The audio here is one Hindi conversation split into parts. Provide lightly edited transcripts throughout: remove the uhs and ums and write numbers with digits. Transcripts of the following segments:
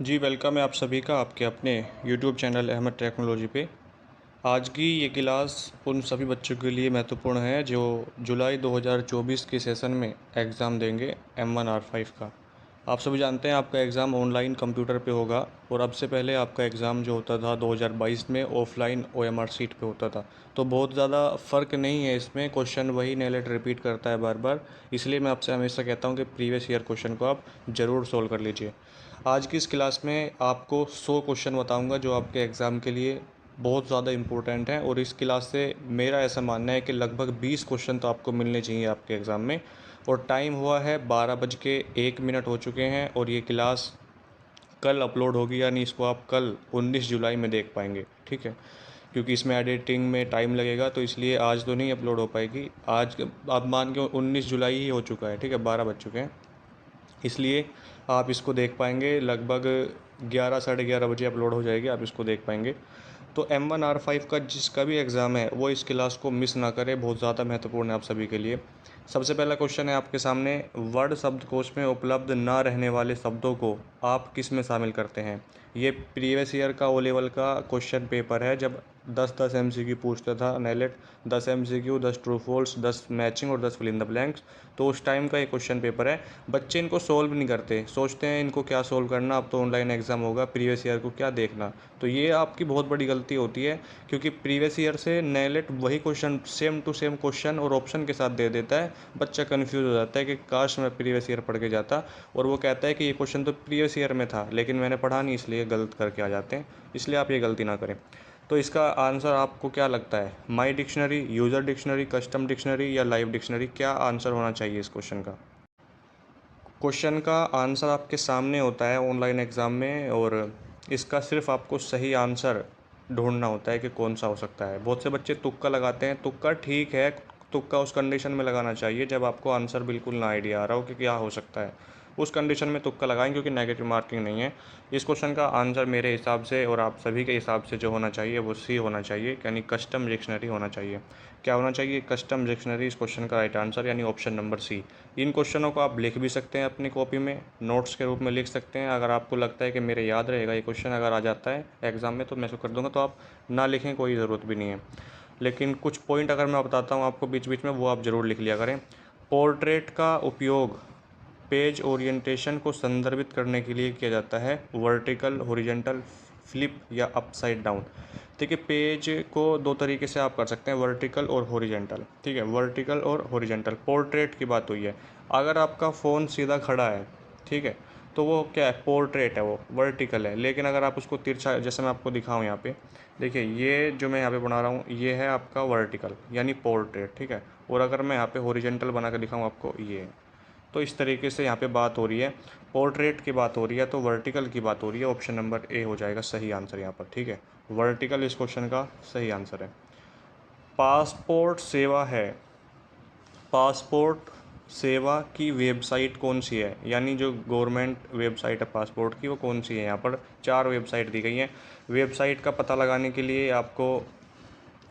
जी, वेलकम है आप सभी का आपके अपने यूट्यूब चैनल अहमद टेक्नोलॉजी पे। आज की ये क्लास उन सभी बच्चों के लिए महत्वपूर्ण है जो जुलाई 2024 के सेशन में एग्ज़ाम देंगे M1R5 का। आप सभी जानते हैं आपका एग्ज़ाम ऑनलाइन कंप्यूटर पे होगा और अब से पहले आपका एग्ज़ाम जो होता था 2022 में ऑफ़लाइन OMR शीट पे होता था। तो बहुत ज़्यादा फ़र्क नहीं है इसमें, क्वेश्चन वही नेलेट रिपीट करता है बार बार। इसलिए मैं आपसे हमेशा कहता हूँ कि प्रीवियस ईयर क्वेश्चन को आप ज़रूर सोल्व कर लीजिए। आज की इस क्लास में आपको 100 क्वेश्चन बताऊंगा जो आपके एग्ज़ाम के लिए बहुत ज़्यादा इम्पोर्टेंट हैं, और इस क्लास से मेरा ऐसा मानना है कि लगभग 20 क्वेश्चन तो आपको मिलने चाहिए आपके एग्ज़ाम में। और टाइम हुआ है 12 बज के 1 मिनट हो चुके हैं, और ये क्लास कल अपलोड होगी, यानी इसको आप कल 19 जुलाई में देख पाएंगे, ठीक है। क्योंकि इसमें एडिटिंग में टाइम लगेगा, तो इसलिए आज तो नहीं अपलोड हो पाएगी। आज आप मान के 19 जुलाई ही हो चुका है, ठीक है, 12 बज चुके हैं। इसलिए आप इसको देख पाएंगे लगभग 11 साढ़े 11 बजे अपलोड हो जाएगी, आप इसको देख पाएंगे। तो M1R5 का जिसका भी एग्ज़ाम है वो इस क्लास को मिस ना करें, बहुत ज़्यादा महत्वपूर्ण है आप सभी के लिए। सबसे पहला क्वेश्चन है आपके सामने, वर्ड शब्दकोश में उपलब्ध ना रहने वाले शब्दों को आप किस में शामिल करते हैं। ये प्रीवियस ईयर का ओ लेवल का क्वेश्चन पेपर है, जब 10-10 MCQ पूछता था नेलेट। 10 MCQ, 10 ट्रू फॉल्स, 10 मैचिंग और 10 फिल इन द ब्लैंक्स। तो उस टाइम का ये क्वेश्चन पेपर है। बच्चे इनको सोल्व नहीं करते, सोचते हैं इनको क्या सोल्व करना, अब तो ऑनलाइन एग्ज़ाम होगा, प्रीवियस ईयर को क्या देखना। तो ये आपकी बहुत बड़ी गलती होती है, क्योंकि प्रीवियस ईयर से नेलेट वही question same to same question और ऑप्शन के साथ दे देता है। बच्चा कन्फ्यूज़ हो जाता है कि काश मैं प्रीवियस ईयर पढ़ के जाता, और वो कहता है कि ये क्वेश्चन तो प्रीवियस ईयर में था लेकिन मैंने पढ़ा नहीं, इसलिए गलत करके आ जाते हैं। इसलिए आप ये गलती ना करें। तो इसका आंसर आपको क्या लगता है, my dictionary, user dictionary, custom dictionary या लाइव डिक्शनरी, क्या आंसर होना चाहिए इस क्वेश्चन का। क्वेश्चन का आंसर आपके सामने होता है ऑनलाइन एग्ज़ाम में, और इसका सिर्फ आपको सही आंसर ढूंढना होता है कि कौन सा हो सकता है। बहुत से बच्चे तुक्का लगाते हैं, तुक्का ठीक है, तुक्का उस कंडीशन में लगाना चाहिए जब आपको आंसर बिल्कुल ना आइडिया आ रहा हो कि क्या हो सकता है, उस कंडीशन में तुक्का लगाएं, क्योंकि नेगेटिव मार्किंग नहीं है। इस क्वेश्चन का आंसर मेरे हिसाब से और आप सभी के हिसाब से जो होना चाहिए वो सी होना चाहिए, यानी कस्टम डिक्शनरी होना चाहिए। क्या होना चाहिए, कस्टम डिक्शनरी इस क्वेश्चन का राइट आंसर, यानी ऑप्शन नंबर सी। इन क्वेश्चनों को आप लिख भी सकते हैं अपनी कॉपी में, नोट्स के रूप में लिख सकते हैं। अगर आपको लगता है कि मेरे याद रहेगा ये क्वेश्चन, अगर आ जाता है एग्ज़ाम में तो मैं इसको कर दूंगा, तो आप ना लिखें, कोई ज़रूरत भी नहीं है। लेकिन कुछ पॉइंट अगर मैं बताता हूँ आपको बीच बीच में, वो आप ज़रूर लिख लिया करें। पोर्ट्रेट का उपयोग पेज ओरिएंटेशन को संदर्भित करने के लिए किया जाता है, वर्टिकल, हॉरिजॉन्टल, फ्लिप या अपसाइड डाउन। देखिए, पेज को दो तरीके से आप कर सकते हैं, वर्टिकल और हॉरिजॉन्टल, ठीक है, वर्टिकल और हॉरिजॉन्टल। पोर्ट्रेट की बात हुई है, अगर आपका फ़ोन सीधा खड़ा है, ठीक है, तो वो क्या है, पोर्ट्रेट है, वो वर्टिकल है। लेकिन अगर आप उसको तिरछा, जैसे मैं आपको दिखाऊं यहाँ पे, देखिए ये जो मैं यहाँ पे बना रहा हूँ ये है आपका वर्टिकल, यानी पोर्ट्रेट, ठीक है। और अगर मैं यहाँ पे हॉरिजॉन्टल बना कर दिखाऊँ आपको, ये है। तो इस तरीके से यहाँ पे बात हो रही है, पोर्ट्रेट की बात हो रही है, तो वर्टिकल की बात हो रही है। ऑप्शन नंबर ए हो जाएगा सही आंसर यहाँ पर, ठीक है। वर्टिकल इस क्वेश्चन का सही आंसर है। पासपोर्ट सेवा है, पासपोर्ट सेवा की वेबसाइट कौन सी है, यानी जो गवर्नमेंट वेबसाइट है पासपोर्ट की वो कौन सी है। यहाँ पर 4 वेबसाइट दी गई हैं। वेबसाइट का पता लगाने के लिए आपको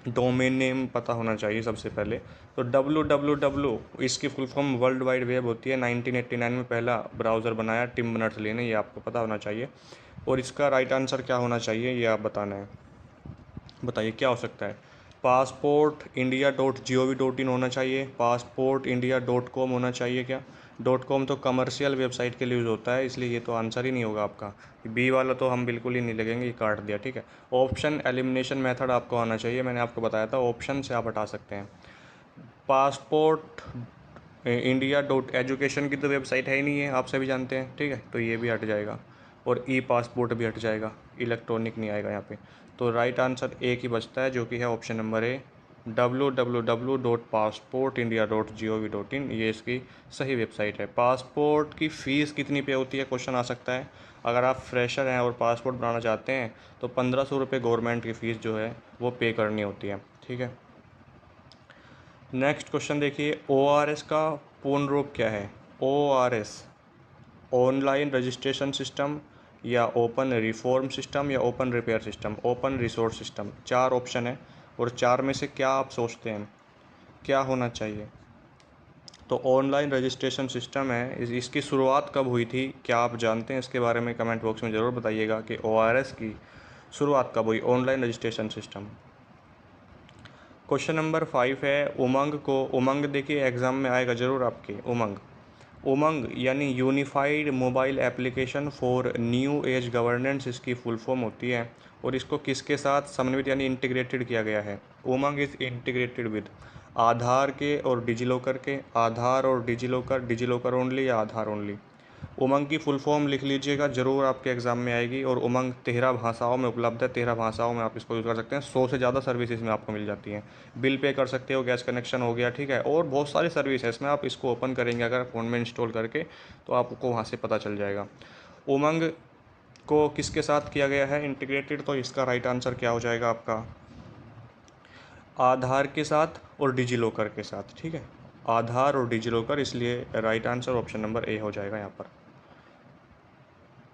डोमेन नेम पता होना चाहिए सबसे पहले। तो www इसकी full form world Wide web होती है। 1989 में पहला ब्राउज़र बनाया टिम बर्नर्स-ली ने, ये आपको पता होना चाहिए। और इसका राइट आंसर क्या होना चाहिए ये आप बताना है। बताइए क्या हो सकता है। passportindia.gov.in होना चाहिए, passportindia.com होना चाहिए क्या। .com तो कमर्शियल वेबसाइट के लिए यूज़ होता है, इसलिए ये तो आंसर ही नहीं होगा आपका। बी वाला तो हम बिल्कुल ही नहीं लगेंगे, ये काट दिया, ठीक है। ऑप्शन एलिमिनेशन मेथड आपको आना चाहिए, मैंने आपको बताया था ऑप्शन से आप हटा सकते हैं। पासपोर्ट India.एजुकेशन की तो वेबसाइट है ही नहीं है, आप सभी जानते हैं, ठीक है, तो ये भी हट जाएगा। और ई पासपोर्ट भी हट जाएगा, इलेक्ट्रॉनिक नहीं आएगा यहाँ पे। तो राइट आंसर एक ही बचता है, जो कि है ऑप्शन नंबर ए, www.passportindia.gov.in, ये इसकी सही वेबसाइट है। पासपोर्ट की फ़ीस कितनी पे होती है, क्वेश्चन आ सकता है। अगर आप फ्रेशर हैं और पासपोर्ट बनाना चाहते हैं तो 1500 रुपये गवर्नमेंट की फ़ीस जो है वो पे करनी होती है, ठीक है। नेक्स्ट क्वेश्चन देखिए, ORS का पूर्ण रूप क्या है। ORS, ऑनलाइन रजिस्ट्रेशन सिस्टम, या ओपन रिफॉर्म सिस्टम, या open repair system, open resource system. 4 option है, और 4 में से क्या आप सोचते हैं क्या होना चाहिए। तो ऑनलाइन रजिस्ट्रेशन सिस्टम है, इसकी शुरुआत कब हुई थी, क्या आप जानते हैं? इसके बारे में कमेंट बॉक्स में ज़रूर बताइएगा कि ORS की शुरुआत कब हुई, online registration system. Question number 5 है उमंग को, उमंग देखिए एग्ज़ाम में आएगा ज़रूर आपके। उमंग, उमंग यानी unified mobile application for new age governance इसकी फुल फॉर्म होती है। और इसको किसके साथ समन्वित यानी इंटीग्रेटेड किया गया है? उमंग इज़ इंटीग्रेटेड विद आधार के और डिजिलॉकर के, आधार और डिजिलॉकर, डिजिलॉकर ओनली या आधार ओनली। उमंग की फुल फॉर्म लिख लीजिएगा, ज़रूर आपके एग्ज़ाम में आएगी। और उमंग 13 भाषाओं में उपलब्ध है, 13 भाषाओं में आप इसको यूज़ कर सकते हैं। 100 से ज़्यादा सर्विस इसमें आपको मिल जाती हैं। बिल पे कर सकते हो, गैस कनेक्शन हो गया, ठीक है, और बहुत सारी सर्विस है इसमें। आप इसको ओपन करेंगे अगर फ़ोन में इंस्टॉल करके तो आपको वहाँ से पता चल जाएगा। उमंग को किसके साथ किया गया है इंटीग्रेटेड? तो इसका राइट आंसर क्या हो जाएगा आपका? आधार के साथ और डिजिलॉकर के साथ, ठीक है, आधार और डिजिलॉकर, इसलिए राइट आंसर ऑप्शन नंबर ए हो जाएगा यहाँ पर।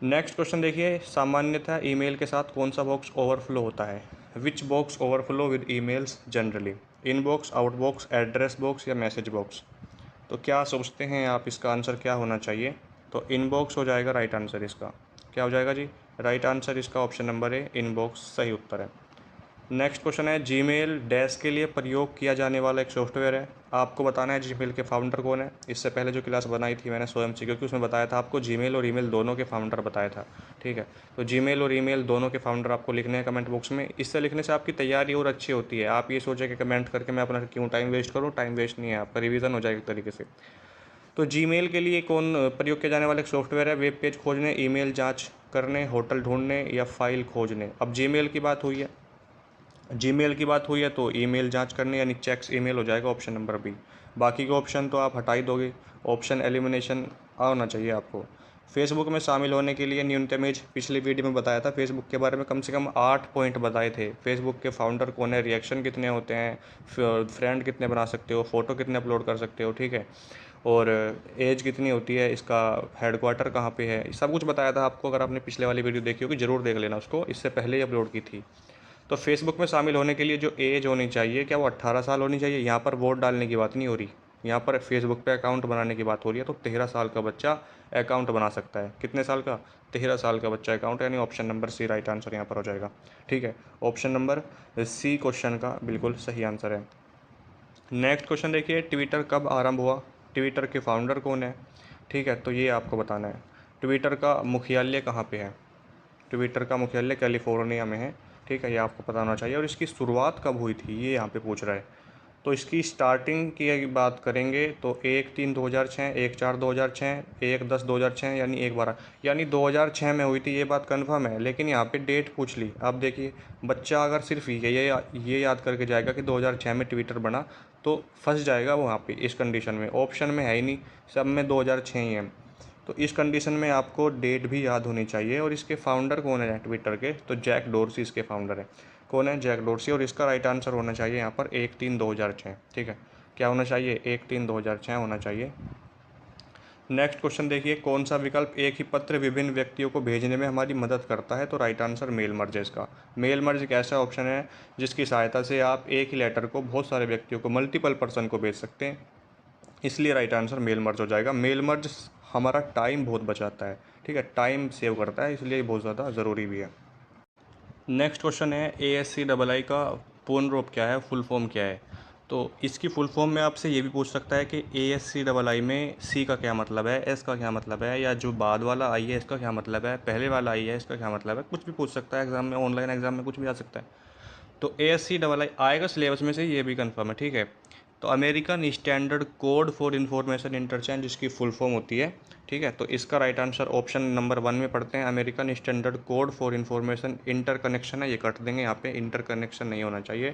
नेक्स्ट क्वेश्चन देखिए, सामान्यतः ईमेल के साथ कौन सा बॉक्स ओवरफ्लो होता है? Which box overflow with emails generally? Inbox, outbox, address box या मैसेज बॉक्स? तो क्या सोचते हैं आप, इसका आंसर क्या होना चाहिए? तो इनबॉक्स हो जाएगा राइट आंसर इसका। क्या हो जाएगा जी? राइट आंसर इसका ऑप्शन नंबर ए, इनबॉक्स सही उत्तर है। नेक्स्ट क्वेश्चन है जीमेल डैश के लिए प्रयोग किया जाने वाला एक सॉफ्टवेयर है। आपको बताना है जीमेल के फाउंडर कौन है। इससे पहले जो क्लास बनाई थी मैंने स्वयं से, क्योंकि उसमें बताया था आपको जीमेल और ईमेल दोनों के फाउंडर बताया था, ठीक है। तो जीमेल और ईमेल दोनों के फाउंडर आपको लिखने हैं कमेंट बॉक्स में। इससे लिखने से आपकी तैयारी और अच्छी होती है। आप ये सोचें कि कमेंट करके मैं अपना क्यों टाइम वेस्ट करूँ, टाइम वेस्ट नहीं है, आपका रिवीजन हो जाएगा एक तरीके से। तो जीमेल के लिए कौन प्रयोग किया जाने वाला एक सॉफ्टवेयर है? वेब पेज खोजने, ईमेल जाँच करने, होटल ढूंढने या फाइल खोजने। अब जीमेल की बात हुई है, जीमेल की बात हुई है तो ईमेल जांच करने यानी चेक्स ईमेल हो जाएगा ऑप्शन नंबर बी। बाकी के ऑप्शन तो आप हटा ही दोगे, ऑप्शन एलिमिनेशन आना चाहिए आपको। फेसबुक में शामिल होने के लिए न्यूनतम एज, पिछली वीडियो में बताया था फेसबुक के बारे में, कम से कम 8 पॉइंट बताए थे। फेसबुक के फाउंडर कौन है, रिएक्शन कितने होते हैं, फ्रेंड कितने बना सकते हो, फ़ोटो कितने अपलोड कर सकते हो, ठीक है, और एज कितनी होती है, इसका हेडक्वार्टर कहाँ पे है, सब कुछ बताया था आपको। अगर आपने पिछले वाली वीडियो देखी होगी ज़रूर देख लेना उसको, इससे पहले ही अपलोड की थी। तो फेसबुक में शामिल होने के लिए जो एज होनी चाहिए, क्या वो 18 साल होनी चाहिए? यहाँ पर वोट डालने की बात नहीं हो रही, यहाँ पर फेसबुक पे अकाउंट बनाने की बात हो रही है। तो 13 साल का बच्चा अकाउंट बना सकता है। कितने साल का? 13 साल का बच्चा अकाउंट, यानी option number C right answer यहाँ पर हो जाएगा, ठीक है। ऑप्शन नंबर सी क्वेश्चन का बिल्कुल सही आंसर है। नेक्स्ट क्वेश्चन देखिए, ट्विटर कब आरंभ हुआ? ट्विटर के फाउंडर कौन है? ठीक है, तो ये आपको बताना है। ट्विटर का मुख्यालय कहाँ पे है? ट्विटर का मुख्यालय कैलिफोर्निया में है, ठीक है, ये आपको पता होना चाहिए। और इसकी शुरुआत कब हुई थी ये यहाँ पे पूछ रहा है। तो इसकी स्टार्टिंग की बात करेंगे तो 1/3/2006, 1/4/2006, 1/10/2006 यानी 1/12, यानी 2006 में हुई थी, ये बात कन्फर्म है। लेकिन यहाँ पे डेट पूछ ली। अब देखिए, बच्चा अगर सिर्फ ये याद करके जाएगा कि 2006 में ट्विटर बना तो फंस जाएगा वो वहाँ पे इस कंडीशन में। ऑप्शन में है ही नहीं, सब में 2006 ही है। तो इस कंडीशन में आपको डेट भी याद होनी चाहिए। और इसके फाउंडर कौन है ट्विटर के? तो जैक डोर्सी इसके फाउंडर है। कौन है? Jack Dorsey. और इसका राइट आंसर होना चाहिए यहाँ पर 1/3/2006, ठीक है। क्या होना चाहिए? 1/3/2006 होना चाहिए। नेक्स्ट क्वेश्चन देखिए, कौन सा विकल्प एक ही पत्र विभिन्न व्यक्तियों को भेजने में हमारी मदद करता है? तो राइट आंसर मेल मर्ज है इसका। मेल मर्ज एक ऐसा ऑप्शन है जिसकी सहायता से आप एक ही लेटर को बहुत सारे व्यक्तियों को, मल्टीपल पर्सन को भेज सकते हैं, इसलिए राइट आंसर मेल मर्ज हो जाएगा। मेल मर्ज हमारा टाइम बहुत बचाता है, ठीक है, टाइम सेव करता है, इसलिए बहुत ज़्यादा ज़रूरी भी है। नेक्स्ट क्वेश्चन है ASCII का पूर्ण रूप क्या है, फुल फॉर्म क्या है? तो इसकी फुल फॉर्म में आपसे ये भी पूछ सकता है कि ASCII में सी का क्या मतलब है, एस का क्या मतलब है, या जो बाद वाला आई है इसका क्या मतलब है, पहले वाला आई है इसका क्या मतलब है, कुछ भी पूछ सकता है एग्जाम में, ऑनलाइन एग्जाम में कुछ भी आ सकता है। तो ASCII आएगा सिलेबस में से, ये भी कंफर्म है, ठीक है। तो American standard code for information interchange इसकी फुल फॉर्म होती है, ठीक है। तो इसका राइट आंसर ऑप्शन नंबर 1 में पढ़ते हैं, American standard code for information interconnection है, ये कट देंगे, यहाँ पे इंटरकनेक्शन नहीं होना चाहिए।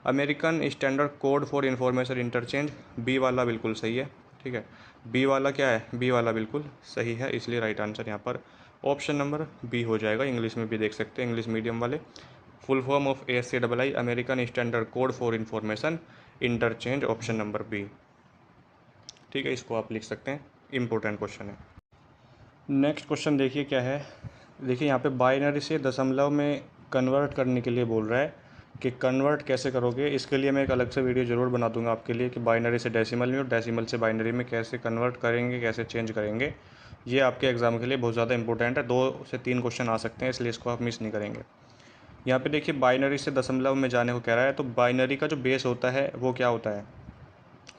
American standard code for information interchange, B वाला बिल्कुल सही है, ठीक है। बी वाला क्या है? बी वाला बिल्कुल सही है, इसलिए राइट आंसर यहाँ पर ऑप्शन नंबर बी हो जाएगा। इंग्लिश में भी देख सकते हैं, इंग्लिश मीडियम वाले। Full form of ASCII American standard code for information interchange, option number B, ठीक है, इसको आप लिख सकते हैं, इम्पोर्टेंट क्वेश्चन है। नेक्स्ट क्वेश्चन देखिए क्या है। देखिए यहाँ पे बाइनरी से दशमलव में कन्वर्ट करने के लिए बोल रहा है। कि कन्वर्ट कैसे करोगे। इसके लिए मैं एक अलग से वीडियो ज़रूर बना दूंगा आपके लिए कि बाइनरी से डेसिमल में और डेसिमल से बाइनरी में कैसे कन्वर्ट करेंगे, कैसे चेंज करेंगे। ये आपके एग्ज़ाम के लिए बहुत ज़्यादा इंपॉर्टेंट है, 2 से 3 क्वेश्चन आ सकते हैं, इसलिए इसको आप मिस नहीं करेंगे। यहाँ पे देखिए बाइनरी से दशमलव में जाने को कह रहा है, तो बाइनरी का जो बेस होता है वो क्या होता है,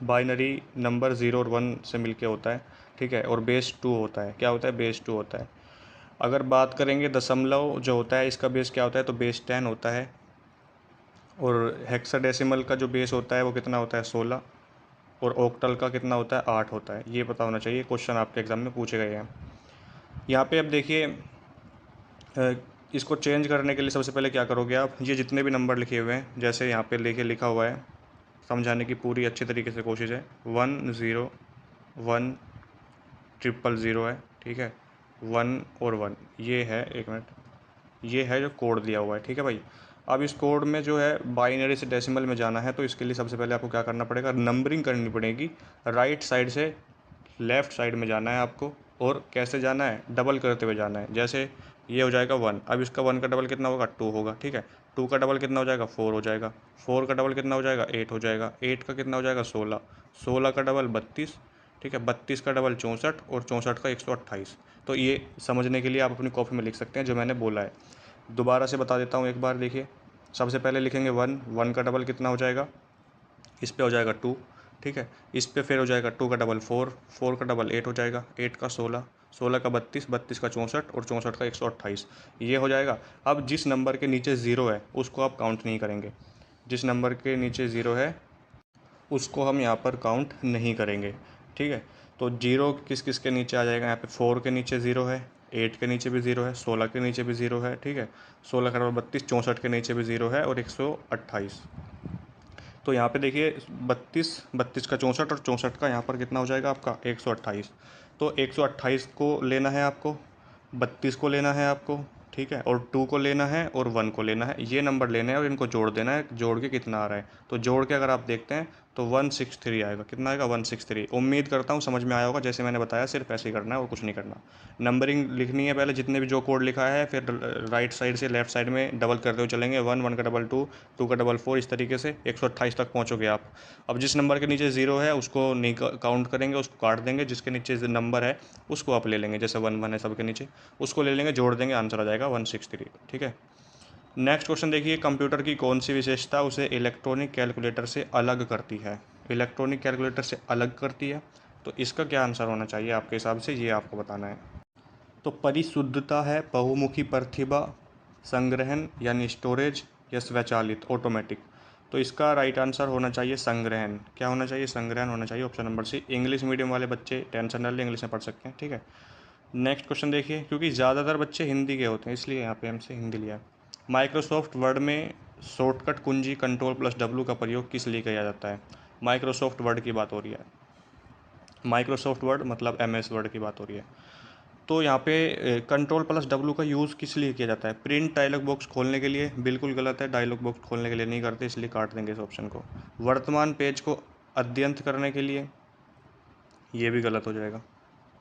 बाइनरी नंबर 0 और 1 से मिलके होता है, ठीक है। और बेस 2 होता है, क्या होता है, बेस 2 होता है। अगर बात करेंगे दशमलव जो होता है इसका बेस क्या होता है, तो बेस 10 होता है। और हेक्साडेसिमल का जो बेस होता है वो कितना होता है, 16। और ऑक्टल का कितना होता है, 8 होता है। ये पता होना चाहिए, क्वेश्चन आपके एग्जाम में पूछे गए हैं। यहाँ पे अब देखिए इसको चेंज करने के लिए सबसे पहले क्या करोगे आप, ये जितने भी नंबर लिखे हुए हैं जैसे यहाँ पे लिखा हुआ है, समझाने की पूरी अच्छी तरीके से कोशिश है। 1 0 1 ट्रिपल 0 है, ठीक है। 1 और 1 ये है, एक मिनट, ये है जो कोड दिया हुआ है, ठीक है भाई। अब इस कोड में जो है बाइनरी से डेसिमल में जाना है, तो इसके लिए सबसे पहले आपको क्या करना पड़ेगा, नंबरिंग करनी पड़ेगी। राइट साइड से लेफ़्ट साइड में जाना है आपको। और कैसे जाना है, डबल करते हुए जाना है। जैसे ये हो जाएगा 1, अब इसका 1 का डबल कितना होगा, 2 होगा, ठीक है। 2 का डबल कितना हो जाएगा, 4 हो जाएगा। 4 का डबल कितना हो जाएगा, 8 हो जाएगा। 8 का कितना हो जाएगा, 16। 16 का डबल 32, ठीक है। 32 का डबल 64 और 64 का 128। तो ये समझने के लिए आप अपनी कॉपी में लिख सकते हैं जो मैंने बोला है। दोबारा से बता देता हूँ एक बार, देखिए। सबसे पहले लिखेंगे 1, 1 का डबल कितना हो जाएगा, इस पे हो जाएगा 2, ठीक है। इस पे फिर हो जाएगा 2 का डबल 4, 4 का डबल 8 हो जाएगा, 8 का 16, 16 का 32, 32 का 64 और 64 का 128, ये हो जाएगा। अब जिस नंबर के नीचे ज़ीरो है उसको आप काउंट नहीं करेंगे। जिस नंबर के नीचे ज़ीरो है उसको हम यहाँ पर काउंट नहीं करेंगे, ठीक है। तो जीरो किस किस के नीचे आ जाएगा, यहाँ पे 4 के नीचे ज़ीरो है, 8 के नीचे भी ज़ीरो है, 16 के नीचे भी ज़ीरो है, ठीक है। 16 का डबल 32, 64 के नीचे भी ज़ीरो है और 128। तो यहाँ पे देखिए 32, 32 का 64 और 64 का यहाँ पर कितना हो जाएगा आपका, 128। तो 128 को लेना है आपको, 32 को लेना है आपको, ठीक है। और 2 को लेना है और 1 को लेना है, ये नंबर लेने हैं और इनको जोड़ देना है। जोड़ के कितना आ रहा है, तो जोड़ के अगर आप देखते हैं तो 163 आएगा। कितना आएगा, 163। उम्मीद करता हूँ समझ में आया होगा, जैसे मैंने बताया सिर्फ ऐसे ही करना है और कुछ नहीं करना। नंबरिंग लिखनी है पहले, जितने भी जो कोड लिखा है, फिर राइट साइड से लेफ्ट साइड में डबल करते हुए चलेंगे। 1, 1 का डबल 2, 2 का डबल 4, इस तरीके से 128 तक पहुँचोगे आप। अब जिस नंबर के नीचे ज़ीरो है उसको नहीं काउंट करेंगे, उसको काट देंगे। जिसके नीचे नंबर है उसको आप ले लेंगे, जैसे 1 1 है सबके नीचे, उसको ले लेंगे, जोड़ देंगे, आंसर आ जाएगा 163, ठीक है। नेक्स्ट क्वेश्चन देखिए, कंप्यूटर की कौन सी विशेषता उसे इलेक्ट्रॉनिक कैलकुलेटर से अलग करती है, इलेक्ट्रॉनिक कैलकुलेटर से अलग करती है। तो इसका क्या आंसर होना चाहिए आपके हिसाब से, ये आपको बताना है। तो परिशुद्धता है, बहुमुखी प्रतिभा, संग्रहण यानी स्टोरेज, या स्वचालित ऑटोमेटिक। तो इसका राइट आंसर होना चाहिए संग्रहण। क्या होना चाहिए, संग्रहण होना चाहिए, option number C. English medium वाले बच्चे टेंशन न लें, इंग्लिश में पढ़ सकते हैं, ठीक है। नेक्स्ट क्वेश्चन देखिए, क्योंकि ज़्यादातर बच्चे हिंदी के होते हैं इसलिए यहाँ पे हमसे हिंदी लिया है। माइक्रोसॉफ्ट वर्ड में शॉर्टकट कुंजी Ctrl+W का प्रयोग किस लिए किया जाता है। माइक्रोसॉफ्ट वर्ड की बात हो रही है, माइक्रोसॉफ्ट वर्ड मतलब MS वर्ड की बात हो रही है। तो यहाँ पे Ctrl+W का यूज़ किस लिए किया जाता है, प्रिंट डायलॉग बॉक्स खोलने के लिए। बिल्कुल गलत है, डायलॉग बॉक्स खोलने के लिए नहीं करते, इसलिए काट देंगे इस ऑप्शन को। वर्तमान पेज को अद्यंत करने के लिए, ये भी गलत हो जाएगा,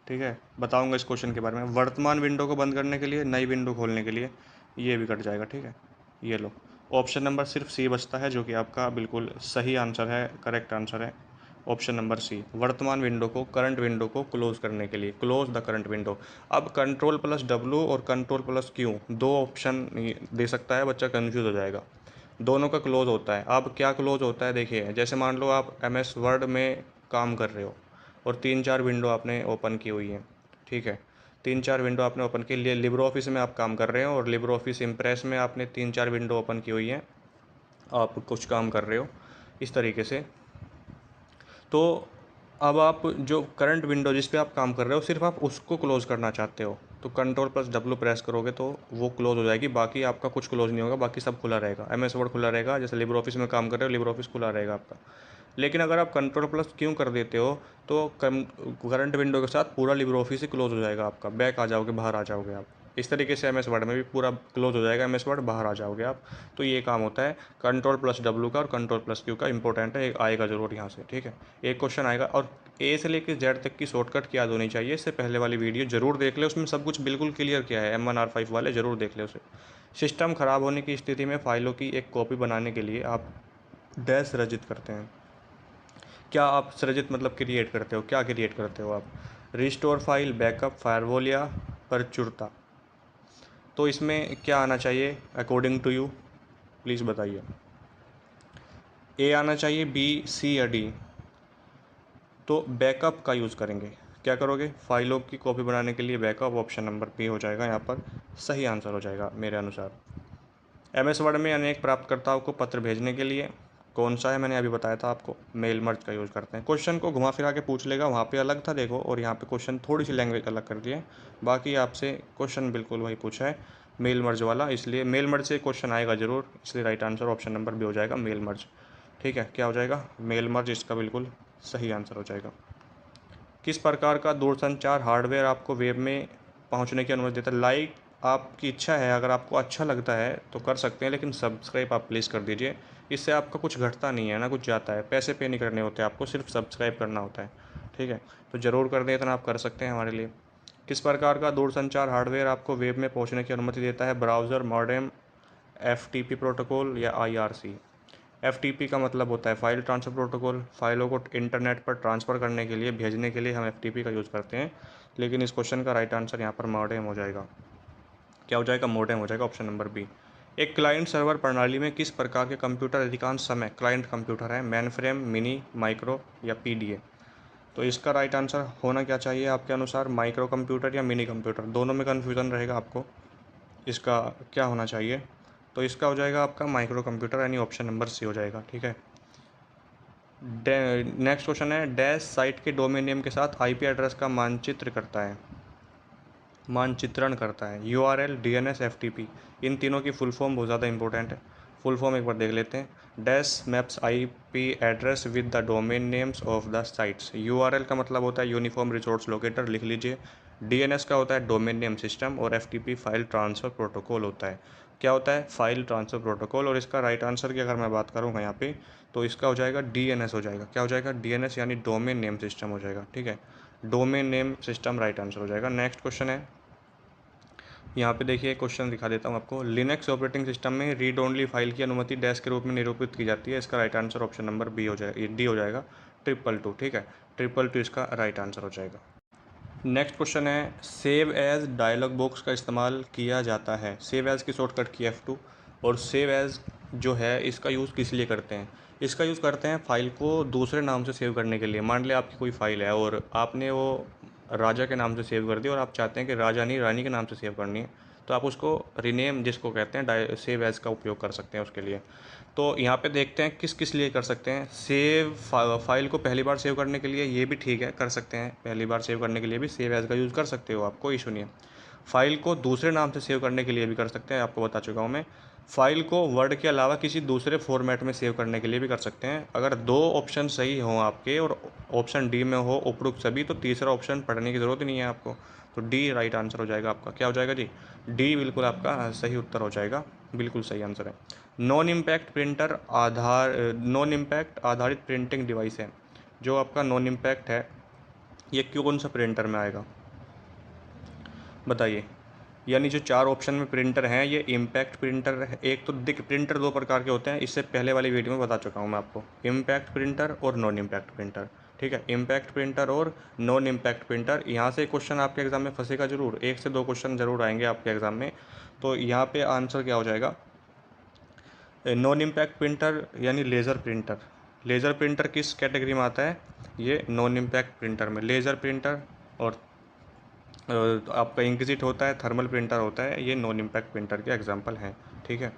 ठीक है। बताऊंगा इस क्वेश्चन के बारे में। वर्तमान विंडो को बंद करने के लिए, नई विंडो खोलने के लिए, ये भी कट जाएगा, ठीक है। ये लो, ऑप्शन नंबर सिर्फ सी बचता है, जो कि आपका बिल्कुल सही आंसर है, करेक्ट आंसर है ऑप्शन नंबर सी। वर्तमान विंडो को, करंट विंडो को क्लोज करने के लिए, क्लोज द करंट विंडो। अब Ctrl+W और Ctrl+Q दो ऑप्शन दे सकता है, बच्चा कंफ्यूज हो जाएगा। दोनों का क्लोज होता है। अब क्या क्लोज होता है देखिए, जैसे मान लो आप MS वर्ड में काम कर रहे हो और 3 4 विंडो आपने ओपन की हुई हैं, ठीक है। 3 4 विंडो आपने ओपन की, लिए लिब्रो ऑफिस में आप काम कर रहे हो और लिब्रो ऑफिस इम्प्रेस में आपने 3 4 विंडो ओपन की हुई हैं, आप कुछ काम कर रहे हो इस तरीके से। तो अब आप जो करंट विंडो जिस पे आप काम कर रहे हो सिर्फ आप उसको क्लोज़ करना चाहते हो, तो Ctrl+W प्रेस करोगे तो वो क्लोज़ हो जाएगी, बाकी आपका कुछ क्लोज़ नहीं होगा, बाकी सब खुला रहेगा। MS वर्ड खुला रहेगा, जैसे लिब्रो ऑफिस में काम कर रहे हो लिब्रो ऑफिस खुला रहेगा आपका। लेकिन अगर आप Ctrl+Q कर देते हो तो करंट विंडो के साथ पूरा लिब्रो ऑफिस ही क्लोज़ हो जाएगा आपका, बैक आ जाओगे, बाहर आ जाओगे आप। इस तरीके से MS वर्ड में भी पूरा क्लोज हो जाएगा MS वर्ड, बाहर आ जाओगे आप। तो ये काम होता है Ctrl+W का और Ctrl+Q का, इंपॉर्टेंट है, एक आएगा ज़रूर यहाँ से, ठीक है। एक क्वेश्चन आएगा, और A से लेकर Z तक की शॉर्टकट याद होनी चाहिए। इससे पहले वाली वीडियो ज़रूर देख ले, उसमें सब कुछ बिल्कुल क्लियर किया है, M1R5 वाले ज़रूर देख ले उसे। सिस्टम ख़राब होने की स्थिति में फ़ाइलों की एक कॉपी बनाने के लिए आप डैश सृजित करते हैं। क्या आप सृजित मतलब क्रिएट करते हो, क्या क्रिएट करते हो आप? रिस्टोर फाइल, बैकअप, फायरवॉल या प्रचुरता। तो इसमें क्या आना चाहिए अकॉर्डिंग टू यू, प्लीज़ बताइए। ए आना चाहिए, बी, सी या डी? तो बैकअप का यूज़ करेंगे। क्या करोगे? फाइलों की कॉपी बनाने के लिए बैकअप, ऑप्शन नंबर बी हो जाएगा यहाँ पर सही आंसर हो जाएगा मेरे अनुसार। MS वर्ड में अनेक प्राप्तकर्ताओं को पत्र भेजने के लिए कौन सा है? मैंने अभी बताया था आपको, मेल मर्ज का यूज़ करते हैं। क्वेश्चन को घुमा फिरा के पूछ लेगा, वहाँ पे अलग था देखो, और यहाँ पे क्वेश्चन थोड़ी सी लैंग्वेज अलग कर दी है। बाकी आपसे क्वेश्चन बिल्कुल वही पूछा है, मेल मर्ज वाला, इसलिए मेल मर्ज से क्वेश्चन आएगा ज़रूर, इसलिए right answer option number B हो जाएगा, मेल मर्ज। ठीक है, क्या हो जाएगा? मेल मर्ज इसका बिल्कुल सही आंसर हो जाएगा। किस प्रकार का दूरसंचार हार्डवेयर आपको वेब में पहुंचने की अनुमति देता है? लाइक आपकी इच्छा है, अगर आपको अच्छा लगता है तो कर सकते हैं, लेकिन सब्सक्राइब आप प्लीज़ कर दीजिए। इससे आपका कुछ घटता नहीं है ना कुछ जाता है, पैसे पे नहीं करने होते आपको, सिर्फ सब्सक्राइब करना होता है, ठीक है। तो ज़रूर कर दें, इतना आप कर सकते हैं हमारे लिए। किस प्रकार का दूरसंचार हार्डवेयर आपको वेब में पहुँचने की अनुमति देता है? ब्राउज़र, मॉडेम, FTP प्रोटोकॉल या IRC? FTP का मतलब होता है फाइल ट्रांसफ़र प्रोटोकॉल। फाइलों को इंटरनेट पर ट्रांसफ़र करने के लिए, भेजने के लिए हम FTP का यूज़ करते हैं, लेकिन इस क्वेश्चन का राइट आंसर यहाँ पर मॉडेम हो जाएगा। क्या हो जाएगा? मॉडेम हो जाएगा, ऑप्शन नंबर बी। एक क्लाइंट सर्वर प्रणाली में किस प्रकार के कंप्यूटर अधिकांश समय क्लाइंट कंप्यूटर है? मेन फ्रेम, मिनी, माइक्रो या PDA? तो इसका राइट आंसर होना क्या चाहिए आपके अनुसार? माइक्रो कंप्यूटर या मिनी कंप्यूटर? दोनों में कन्फ्यूज़न रहेगा आपको, इसका क्या होना चाहिए? तो इसका हो जाएगा आपका माइक्रो कंप्यूटर, यानी ऑप्शन नंबर सी हो जाएगा, ठीक है। नेक्स्ट क्वेश्चन है, डैश साइट के डोमेन नेम के साथ IP एड्रेस का मानचित्रण करता है? URL, DNS, FTP? इन तीनों की फुल फॉर्म बहुत ज़्यादा इंपॉर्टेंट है, फुल फॉर्म एक बार देख लेते हैं। Dash maps IP address with the domain names of the sites. URL का मतलब होता है यूनिफॉर्म रिसोर्स लोकेटर, लिख लीजिए। DNS का होता है डोमेन नेम सिस्टम, और FTP फाइल ट्रांसफ़र प्रोटोकॉल होता है। क्या होता है? File transfer protocol. और इसका राइट आंसर की अगर मैं बात करूँगा यहाँ पे, तो इसका हो जाएगा DNS हो जाएगा। क्या हो जाएगा? DNS, यानी डोमेन नेम सिस्टम हो जाएगा, ठीक है। Domain name system right answer हो जाएगा। नेक्स्ट क्वेश्चन है, यहाँ पे देखिए क्वेश्चन दिखा देता हूँ आपको। लिनक्स ऑपरेटिंग सिस्टम में रीड ओनली फाइल की अनुमति डैश के रूप में निरूपित की जाती है? इसका right answer option number B हो जाएगा, डी हो जाएगा, 222, ठीक है। 222 इसका राइट आंसर हो जाएगा। नेक्स्ट क्वेश्चन है, सेव एज डायलॉग बॉक्स का इस्तेमाल किया जाता है? सेव एज की शॉर्टकट की F2, और सेव एज जो है इसका यूज़ किस लिए करते हैं? इसका यूज़ करते हैं फाइल को दूसरे नाम से सेव करने के लिए। मान लिया आपकी कोई फाइल है और आपने वो राजा के नाम से सेव कर दी, और आप चाहते हैं कि राजा नहीं रानी के नाम से सेव करनी है, तो आप उसको रीनेम, जिसको कहते हैं सेव एज का उपयोग कर सकते हैं उसके लिए। तो यहाँ पे देखते हैं किस किस लिए कर सकते हैं। सेव फाइल को पहली बार सेव करने के लिए, ये भी ठीक है, कर सकते हैं। पहली बार सेव करने के लिए भी सेव एज का यूज़ कर सकते हो आप, कोई इशू नहीं है। फाइल को दूसरे नाम से सेव करने के लिए भी कर सकते हैं, आपको बता चुका हूँ मैं। फाइल को वर्ड के अलावा किसी दूसरे फॉर्मेट में सेव करने के लिए भी कर सकते हैं। अगर दो ऑप्शन सही हों आपके और ऑप्शन डी में हो उपरोक्त सभी, तो तीसरा ऑप्शन पढ़ने की ज़रूरत ही नहीं है आपको। तो डी राइट आंसर हो जाएगा आपका। क्या हो जाएगा जी? डी बिल्कुल आपका सही उत्तर हो जाएगा, बिल्कुल सही आंसर है। नॉन इम्पैक्ट आधारित प्रिंटिंग डिवाइस है। जो आपका नॉन इम्पैक्ट है, ये कौन सा प्रिंटर में आएगा बताइए? यानी जो चार ऑप्शन में प्रिंटर हैं, ये इम्पैक्ट प्रिंटर है। एक तो प्रिंटर दो प्रकार के होते हैं, इससे पहले वाली वीडियो में बता चुका हूँ मैं आपको, इम्पैक्ट प्रिंटर और नॉन इम्पैक्ट प्रिंटर, ठीक है। इम्पैक्ट प्रिंटर और नॉन इम्पैक्ट प्रिंटर, यहाँ से क्वेश्चन आपके एग्जाम में फंसेगा जरूर, एक से दो क्वेश्चन जरूर आएंगे आपके एग्जाम में। तो यहाँ पे आंसर क्या हो जाएगा? नॉन इम्पैक्ट प्रिंटर यानी लेज़र प्रिंटर। लेज़र प्रिंटर किस कैटेगरी में आता है? ये नॉन इम्पैक्ट प्रिंटर में। लेज़र प्रिंटर और आपका इंकजिट होता है, थर्मल प्रिंटर होता है, ये नॉन इम्पैक्ट प्रिंटर के एग्जांपल हैं, ठीक है।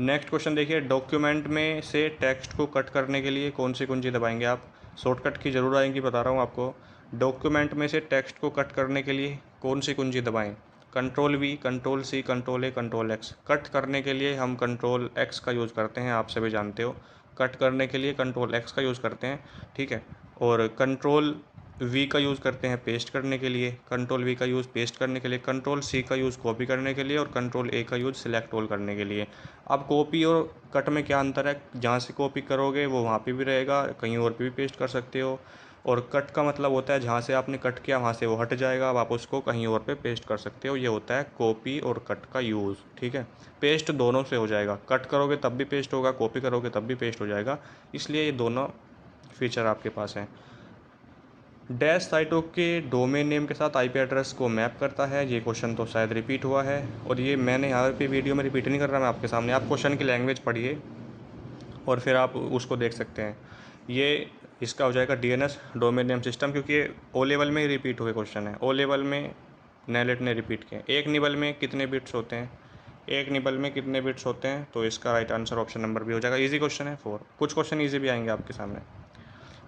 नेक्स्ट क्वेश्चन देखिए, डॉक्यूमेंट में से टेक्स्ट को कट करने के लिए कौन सी कुंजी दबाएंगे आप? शॉर्टकट की ज़रूर आएंगी, बता रहा हूँ आपको। डॉक्यूमेंट में से टेक्स्ट को कट करने के लिए कौन सी कुंजी दबाएं? Ctrl+V, Ctrl+C, Ctrl+A, Ctrl+X। Cut करने के लिए हम Ctrl+X का यूज़ करते हैं, आप सभी जानते हो। कट करने के लिए Ctrl+X का यूज़ करते हैं, ठीक है। और कंट्रोल वी का यूज़ करते हैं पेस्ट करने के लिए, कंट्रोल वी का यूज़ पेस्ट करने के लिए, कंट्रोल सी का यूज़ कॉपी करने के लिए और कंट्रोल ए का यूज़ सिलेक्ट ऑल करने के लिए। अब कॉपी और कट में क्या अंतर है, जहाँ से कॉपी करोगे वो वहाँ पे भी रहेगा, कहीं और पे भी पेस्ट कर सकते हो। और कट का मतलब होता है जहाँ से आपने कट किया वहाँ से वो हट जाएगा, अब आप उसको कहीं और पे पेस्ट कर सकते हो। ये होता है कॉपी और कट का यूज़, ठीक है। पेस्ट दोनों से हो जाएगा, कट करोगे तब भी पेस्ट होगा, कॉपी करोगे तब भी पेस्ट हो जाएगा, इसलिए ये दोनों फीचर आपके पास हैं। डैश साइटों के डोमेन नेम के साथ आईपी एड्रेस को मैप करता है। ये क्वेश्चन तो शायद रिपीट हुआ है, और ये मैंने यहाँ पे वीडियो में रिपीट नहीं कर रहा, मैं आपके सामने, आप क्वेश्चन की लैंग्वेज पढ़िए और फिर आप उसको देख सकते हैं। ये इसका हो जाएगा डीएनएस डोमेन नेम सिस्टम, क्योंकि ये ओ लेवल में ही रिपीट हुए क्वेश्चन है। ओ लेवल में नेलेट ने रिपीट किए। एक निबल में कितने बिट्स होते हैं, एक निबल में कितने बिट्स होते हैं, तो इसका राइट आंसर ऑप्शन नंबर भी हो जाएगा। इजी क्वेश्चन है 4। कुछ क्वेश्चन इजी भी आएंगे आपके सामने।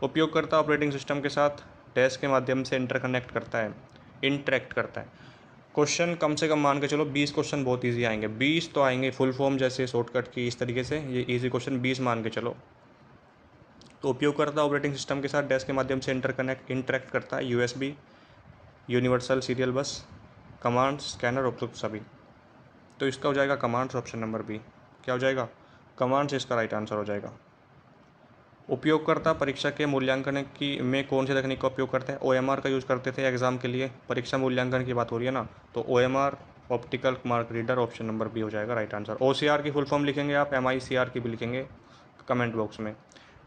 उपयोगकर्ता ऑपरेटिंग सिस्टम के साथ डैश के माध्यम से इंटरेक्ट करता है। क्वेश्चन कम से कम मान के चलो 20 क्वेश्चन बहुत इजी आएंगे, 20 तो आएंगे फुल फॉर्म जैसे शॉर्टकट की, इस तरीके से ये इजी क्वेश्चन 20 मान के चलो। तो उपयोगकर्ता ऑपरेटिंग सिस्टम के साथ डैश के माध्यम से इंटरेक्ट करता है। यूएसबी, यूनिवर्सल सीरियल बस, कमांड्स, स्कैनर, उपयुक्त सभी। तो इसका हो जाएगा कमांड्स, ऑप्शन नंबर बी। क्या हो जाएगा, कमांड्स इसका राइट आंसर हो जाएगा। उपयोगकर्ता परीक्षा के मूल्यांकन की में कौन सी तकनीक का उपयोग करते हैं, ओएमआर का यूज़ करते थे एग्जाम के लिए, परीक्षा मूल्यांकन की बात हो रही है ना, तो OMR optical mark reader, option number B हो जाएगा राइट आंसर। ओसीआर की फुल फॉर्म लिखेंगे आप, एमआईसीआर की भी लिखेंगे कमेंट बॉक्स में।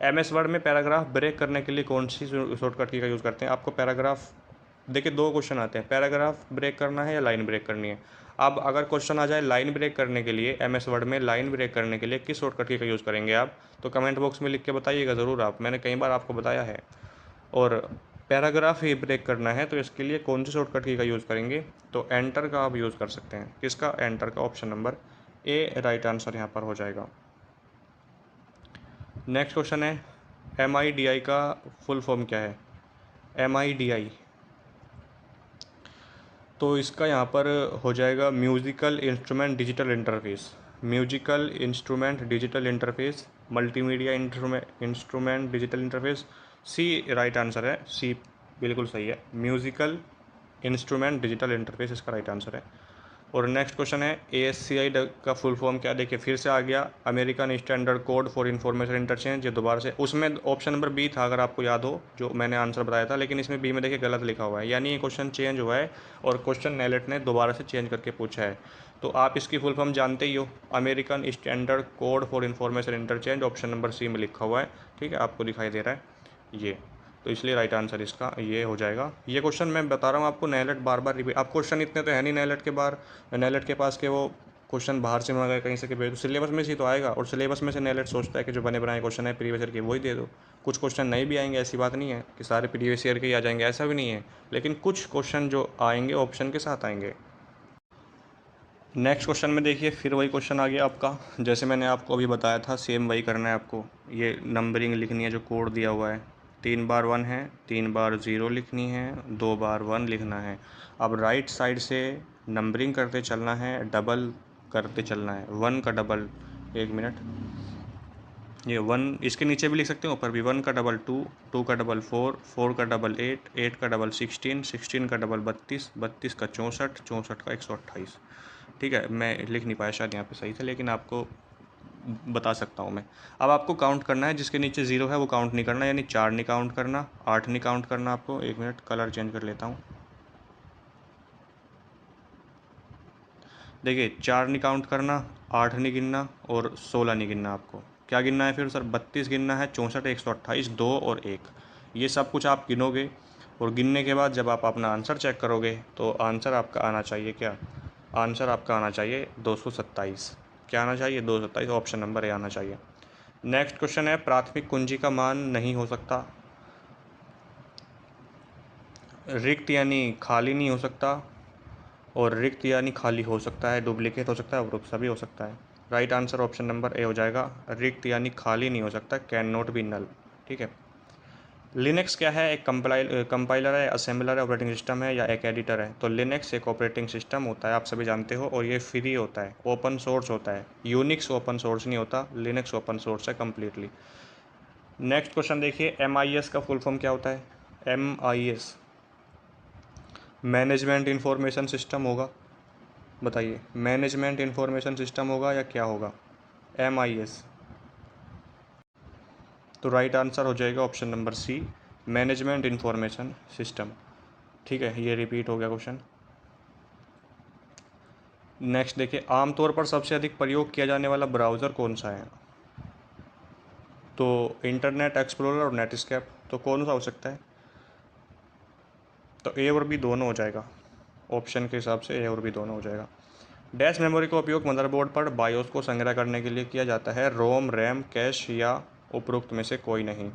एमएस वर्ड में पैराग्राफ ब्रेक करने के लिए कौन सी शॉर्टकट की का यूज़ करते हैं। आपको पैराग्राफ, देखिए 2 क्वेश्चन आते हैं, पैराग्राफ ब्रेक करना है या लाइन ब्रेक करनी है। अब अगर क्वेश्चन आ जाए लाइन ब्रेक करने के लिए, एमएस वर्ड में लाइन ब्रेक करने के लिए किस शॉर्टकट की का यूज़ करेंगे आप, तो कमेंट बॉक्स में लिख के बताइएगा ज़रूर आप, मैंने कई बार आपको बताया है। और पैराग्राफ ही ब्रेक करना है तो इसके लिए कौन सी शॉर्टकट की का यूज़ करेंगे, तो एंटर का आप यूज़ कर सकते हैं। किसका, एंटर का, option number A right answer यहाँ पर हो जाएगा। नेक्स्ट क्वेश्चन है, MIDI का फुल फॉर्म क्या है। MIDI, तो इसका यहाँ पर हो जाएगा musical instrument digital interface, musical instrument digital interface, multimedia instrument digital interface. C right answer है, सी बिल्कुल सही है, म्यूज़िकल इंस्ट्रूमेंट डिजिटल इंटरफेस इसका राइट आंसर है। और नेक्स्ट क्वेश्चन है, ASCI का फुल फॉर्म क्या, देखिए फिर से आ गया, American standard code for information interchange. ये दोबारा से, उसमें ऑप्शन नंबर बी था अगर आपको याद हो, जो मैंने आंसर बताया था, लेकिन इसमें बी में देखिए गलत लिखा हुआ है, यानी ये क्वेश्चन चेंज हुआ है और क्वेश्चन नेलेट ने दोबारा से चेंज करके पूछा है। तो आप इसकी फुल फॉर्म जानते ही हो, American standard code for information interchange, option number C में लिखा हुआ है, ठीक है, आपको दिखाई दे रहा है ये। तो इसलिए राइट आंसर इसका ये हो जाएगा। ये क्वेश्चन मैं बता रहा हूँ आपको, नेलेट बार बार रिपीट, आप क्वेश्चन इतने तो है नहीं नेलेट के बाहर, नेलेट के पास के वो क्वेश्चन बाहर से मंगाए कहीं से के भेज, तो सिलेबस में से ही तो आएगा, और सिलेबस में से नेलेट सोचता है कि जो बने बनाए क्वेश्चन है प्रीवियस ईयर के वही दे दो। कुछ क्वेश्चन नहीं भी आएंगे, ऐसी बात नहीं है कि सारे प्रीवियस ईयर के ही आ जाएंगे, ऐसा भी नहीं है, लेकिन कुछ क्वेश्चन जो आएंगे ऑप्शन के साथ आएंगे। नेक्स्ट क्वेश्चन में देखिए फिर वही क्वेश्चन आ गया आपका, जैसे मैंने आपको अभी बताया था सेम वही करना है आपको। ये नंबरिंग लिखनी है जो कोड दिया हुआ है, 3 बार 1 है, 3 बार 0 लिखनी है, 2 बार 1 लिखना है। अब राइट साइड से नंबरिंग करते चलना है, डबल करते चलना है, 1 का डबल, 1 मिनट, ये 1 इसके नीचे भी लिख सकते हो, ऊपर भी, 1 का डबल 2, 2 का डबल 4, 4 का डबल 8, 8 का डबल 16, 16 का डबल 32, 32 का 64, 64 का 128। ठीक है, मैं लिख नहीं पाया शायद यहाँ पे सही से, लेकिन आपको बता सकता हूँ मैं। अब आपको काउंट करना है, जिसके नीचे 0 है वो काउंट नहीं करना, यानी 4 नहीं काउंट करना, 8 नहीं काउंट करना आपको। 1 मिनट, कलर चेंज कर लेता हूँ। देखिए 4 नहीं काउंट करना, 8 नहीं गिनना और 16 नहीं गिनना। आपको क्या गिनना है फिर सर, 32 गिनना है, 64, 128, 2 और 1, ये सब कुछ आप गिनोगे। और गिनने के बाद जब आप अपना आंसर चेक करोगे तो आंसर आपका आना चाहिए क्या, आंसर आपका आना चाहिए 227। क्या आना चाहिए, 227, ऑप्शन नंबर ए आना चाहिए। नेक्स्ट क्वेश्चन है, प्राथमिक कुंजी का मान नहीं हो सकता, रिक्त यानी खाली नहीं हो सकता, और रिक्त यानी खाली हो सकता है, डुप्लीकेट हो सकता है, अवरुद्ध सभी हो सकता है। राइट आंसर ऑप्शन नंबर ए हो जाएगा, रिक्त यानी खाली नहीं हो सकता, कैन नॉट बी नल। ठीक है। लिनक्स क्या है, एक कंपाइलर है, असेंबलर है, ऑपरेटिंग सिस्टम है, या एक एडिटर है। तो लिनक्स एक ऑपरेटिंग सिस्टम होता है, आप सभी जानते हो, और ये फ्री होता है, ओपन सोर्स होता है। यूनिक्स ओपन सोर्स नहीं होता, लिनक्स ओपन सोर्स है कम्प्लीटली। नेक्स्ट क्वेश्चन देखिए, MIS का फुल फॉर्म क्या होता है। MIS मैनेजमेंट इंफॉर्मेशन सिस्टम होगा? बताइए, मैनेजमेंट इंफॉर्मेशन सिस्टम होगा या क्या होगा? MIS। तो राइट आंसर हो जाएगा option number C, management information system. ठीक है, ये रिपीट हो गया क्वेश्चन। नेक्स्ट देखिए, आमतौर पर सबसे अधिक प्रयोग किया जाने वाला ब्राउज़र कौन सा है? तो इंटरनेट एक्सप्लोरर और नेटस्केप। तो कौन सा हो सकता है? तो ए और बी दोनों हो जाएगा, ऑप्शन के हिसाब से ए और बी दोनों हो जाएगा। डैश मेमोरी का उपयोग मदरबोर्ड पर बायोस को संग्रह करने के लिए किया जाता है? रोम, रैम, कैश या उपरोक्त में से कोई नहीं।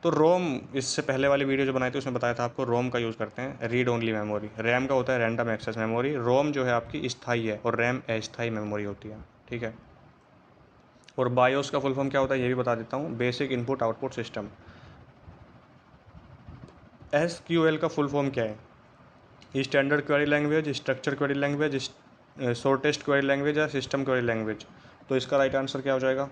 तो रोम, इससे पहले वाली वीडियो जो बनाई थी उसमें बताया था आपको, रोम का यूज़ करते हैं, रीड ओनली मेमोरी। रैम का होता है रैंडम एक्सेस मेमोरी। रोम जो है आपकी स्थाई है और रैम अस्थाई मेमोरी होती है। ठीक है, और बायोस का फुल फॉर्म क्या होता है ये भी बता देता हूँ, basic input output system. SQL का फुल फॉर्म क्या है? Standard query language, structure query language, shortest query language या सिस्टम क्वेरी लैंग्वेज। तो इसका राइट आंसर क्या हो जाएगा?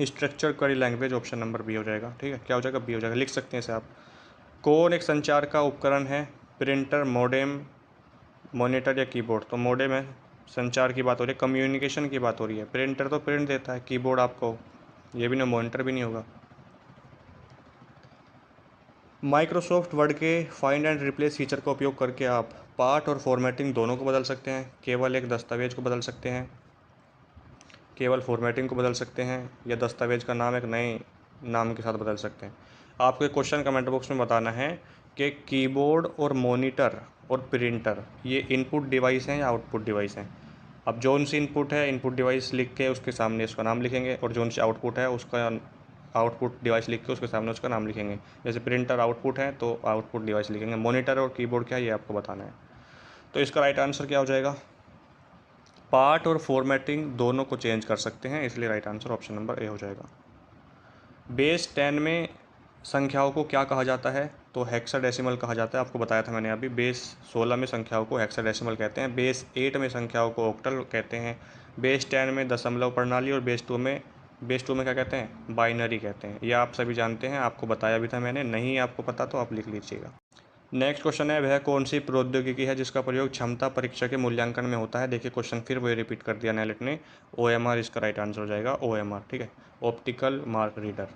Structure query language, option number B हो जाएगा। ठीक है, क्या हो जाएगा? बी हो जाएगा, लिख सकते हैं इसे आप। कौन एक संचार का उपकरण है? प्रिंटर, मॉडेम, मॉनिटर या कीबोर्ड। तो मॉडेम है, संचार की बात हो रही है, कम्युनिकेशन की बात हो रही है। प्रिंटर तो प्रिंट देता है, कीबोर्ड आपको ये भी ना, मॉनिटर भी नहीं होगा। माइक्रोसॉफ्ट वर्ड के फाइंड एंड रिप्लेस फीचर का उपयोग करके आप पार्ट और फॉर्मेटिंग दोनों को बदल सकते हैं, केवल एक दस्तावेज को बदल सकते हैं, केवल फॉर्मेटिंग को बदल सकते हैं, या दस्तावेज का नाम एक नए नाम के साथ बदल सकते हैं। आपको एक क्वेश्चन कमेंट बॉक्स में बताना है कि कीबोर्ड और मॉनिटर और प्रिंटर ये इनपुट डिवाइस हैं या आउटपुट डिवाइस हैं। अब जोन सी इनपुट है, इनपुट डिवाइस लिख के उसके सामने उसका नाम लिखेंगे, और जोन सी आउटपुट है उसका आउटपुट डिवाइस लिख के उसके सामने उसका नाम लिखेंगे। जैसे प्रिंटर आउटपुट है तो आउटपुट डिवाइस लिखेंगे, मॉनिटर और कीबोर्ड क्या है ये आपको बताना है। तो इसका राइट आंसर क्या हो जाएगा? पार्ट और फॉर्मेटिंग दोनों को चेंज कर सकते हैं, इसलिए राइट आंसर ऑप्शन नंबर ए हो जाएगा। बेस 10 में संख्याओं को क्या कहा जाता है? तो हेक्साडेसिमल कहा जाता है, आपको बताया था मैंने अभी। बेस 16 में संख्याओं को हेक्साडेसिमल कहते हैं, बेस 8 में संख्याओं को ऑक्टल कहते हैं, बेस 10 में दशमलव प्रणाली, और बेस टू में क्या कहते हैं? बाइनरी कहते हैं। ये आप सभी जानते हैं, आपको बताया भी था मैंने, नहीं आपको पता तो आप लिख लीजिएगा। नेक्स्ट क्वेश्चन है, वह कौन सी प्रौद्योगिकी है जिसका प्रयोग क्षमता परीक्षा के मूल्यांकन में होता है? देखिए क्वेश्चन फिर वही रिपीट कर दिया नेलेट ने, OMR इसका राइट आंसर हो जाएगा, OMR। ठीक है, ऑप्टिकल मार्क रीडर।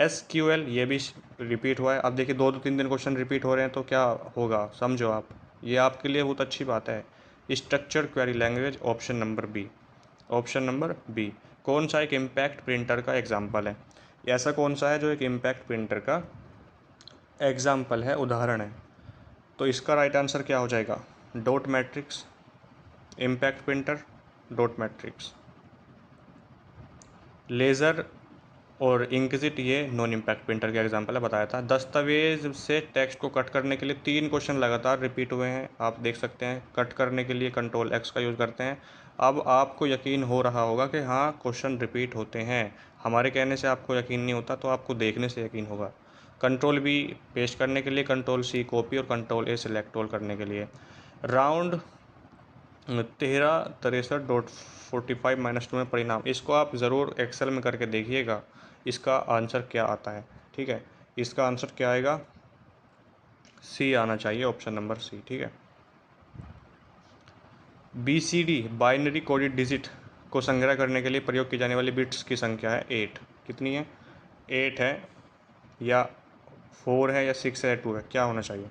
SQL ये भी रिपीट हुआ है। अब देखिए 2-3 दिन क्वेश्चन रिपीट हो रहे हैं तो क्या होगा समझो आप, ये आपके लिए बहुत अच्छी बात है। Structure query language, option number B, option number B. कौन सा एक इम्पैक्ट प्रिंटर का एग्जाम्पल है? ऐसा कौन सा है जो एक इम्पैक्ट प्रिंटर का एग्जाम्पल है, उदाहरण है? तो इसका राइट आंसर क्या हो जाएगा? Dot matrix, impact printer, dot matrix. Laser और इंकजिट ये नॉन इम्पैक्ट प्रिंटर का एग्जांपल है, बताया था। दस्तावेज से टेक्स्ट को कट करने के लिए 3 क्वेश्चन लगातार रिपीट हुए हैं, आप देख सकते हैं। कट करने के लिए कंट्रोल X का यूज़ करते हैं। अब आपको यकीन हो रहा होगा कि हाँ क्वेश्चन रिपीट होते हैं, हमारे कहने से आपको यकीन नहीं होता तो आपको देखने से यकीन होगा। कंट्रोल B पेस्ट करने के लिए, कंट्रोल C कॉपी, और कंट्रोल A सिलेक्ट ऑल करने के लिए। राउंड 1363.45 -2 में परिणाम, इसको आप ज़रूर एक्सेल में करके देखिएगा, इसका आंसर क्या आता है। ठीक है, इसका आंसर क्या आएगा? सी आना चाहिए, ऑप्शन नंबर सी। ठीक है, BCD बाइनरी कोडेड डिजिट को संग्रह करने के लिए प्रयोग की जाने वाली बिट्स की संख्या है 8। कितनी है? 8 है, या 4 है, या 6 है, या 2 है, क्या होना चाहिए?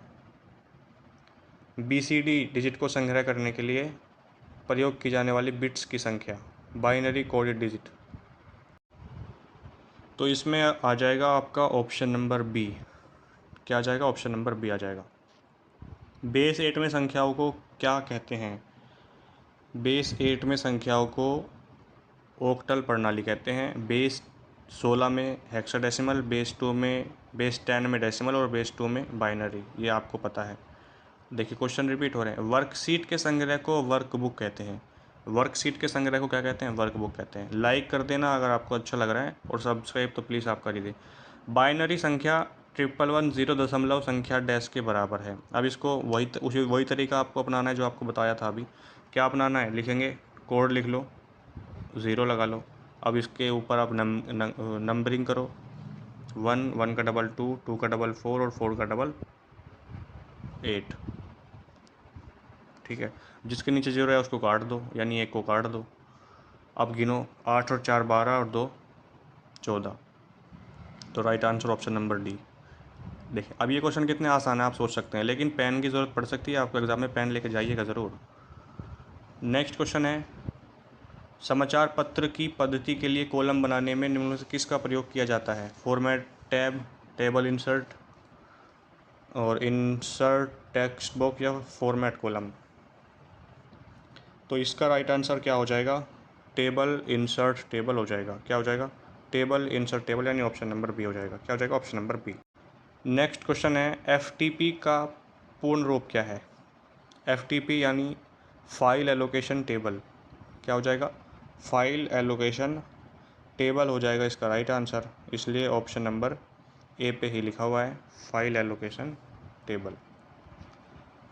BCD डिजिट को संग्रह करने के लिए प्रयोग की जाने वाली बिट्स की संख्या, बाइनरी कोडेड डिजिट। तो इसमें आ जाएगा आपका ऑप्शन नंबर बी। क्या आ जाएगा? ऑप्शन नंबर बी आ जाएगा। बेस 8 में संख्याओं को क्या कहते हैं? बेस 8 में संख्याओं को ओक्टल प्रणाली कहते हैं, बेस 16 में हेक्साडेसिमल, बेस 10 में डेसिमल, और बेस 2 में बाइनरी, ये आपको पता है। देखिए क्वेश्चन रिपीट हो रहे हैं। वर्कशीट के संग्रह को वर्कबुक कहते हैं, वर्कशीट के संग्रह को क्या कहते हैं? वर्कबुक कहते हैं। लाइक कर देना अगर आपको अच्छा लग रहा है, और सब्सक्राइब तो प्लीज़ आप कर ही दें। बाइनरी संख्या 1110 दशमलव संख्या डैश के बराबर है। अब इसको वही तरीका आपको अपनाना है जो आपको बताया था अभी। क्या अपनाना है? लिखेंगे, कोड लिख लो, 0 लगा लो। अब इसके ऊपर आप नंबरिंग करो, 1, 1 का डबल 2, 2 का डबल 4 और 4 का डबल 8। ठीक है, जिसके नीचे 0 है उसको काट दो, यानी 1 को काट दो। अब गिनो, 8 और 4 12 और 2 14। तो right answer option number D. देखिए अब ये क्वेश्चन कितने आसान है आप सोच सकते हैं, लेकिन पेन की ज़रूरत पड़ सकती है आपको, एग्जाम में पेन लेके जाइएगा ज़रूर। नेक्स्ट क्वेश्चन है, समाचार पत्र की पद्धति के लिए कॉलम बनाने में निम्न में से किसका प्रयोग किया जाता है? फॉर्मेट टैब, टेबल इंसर्ट और इंसर्ट टेक्स्ट बॉक्स या फॉर्मेट कॉलम। तो इसका राइट आंसर क्या हो जाएगा? टेबल इंसर्ट टेबल हो जाएगा। क्या हो जाएगा? टेबल इंसर्ट टेबल, यानी ऑप्शन नंबर बी हो जाएगा। क्या हो जाएगा? Option number B. Next question है, एफटीपी का पूर्ण रूप क्या है? एफटीपी यानी फाइल एलोकेशन टेबल। क्या हो जाएगा? फाइल एलोकेशन टेबल हो जाएगा इसका राइट आंसर, इसलिए ऑप्शन नंबर ए पे ही लिखा हुआ है, फाइल एलोकेशन टेबल।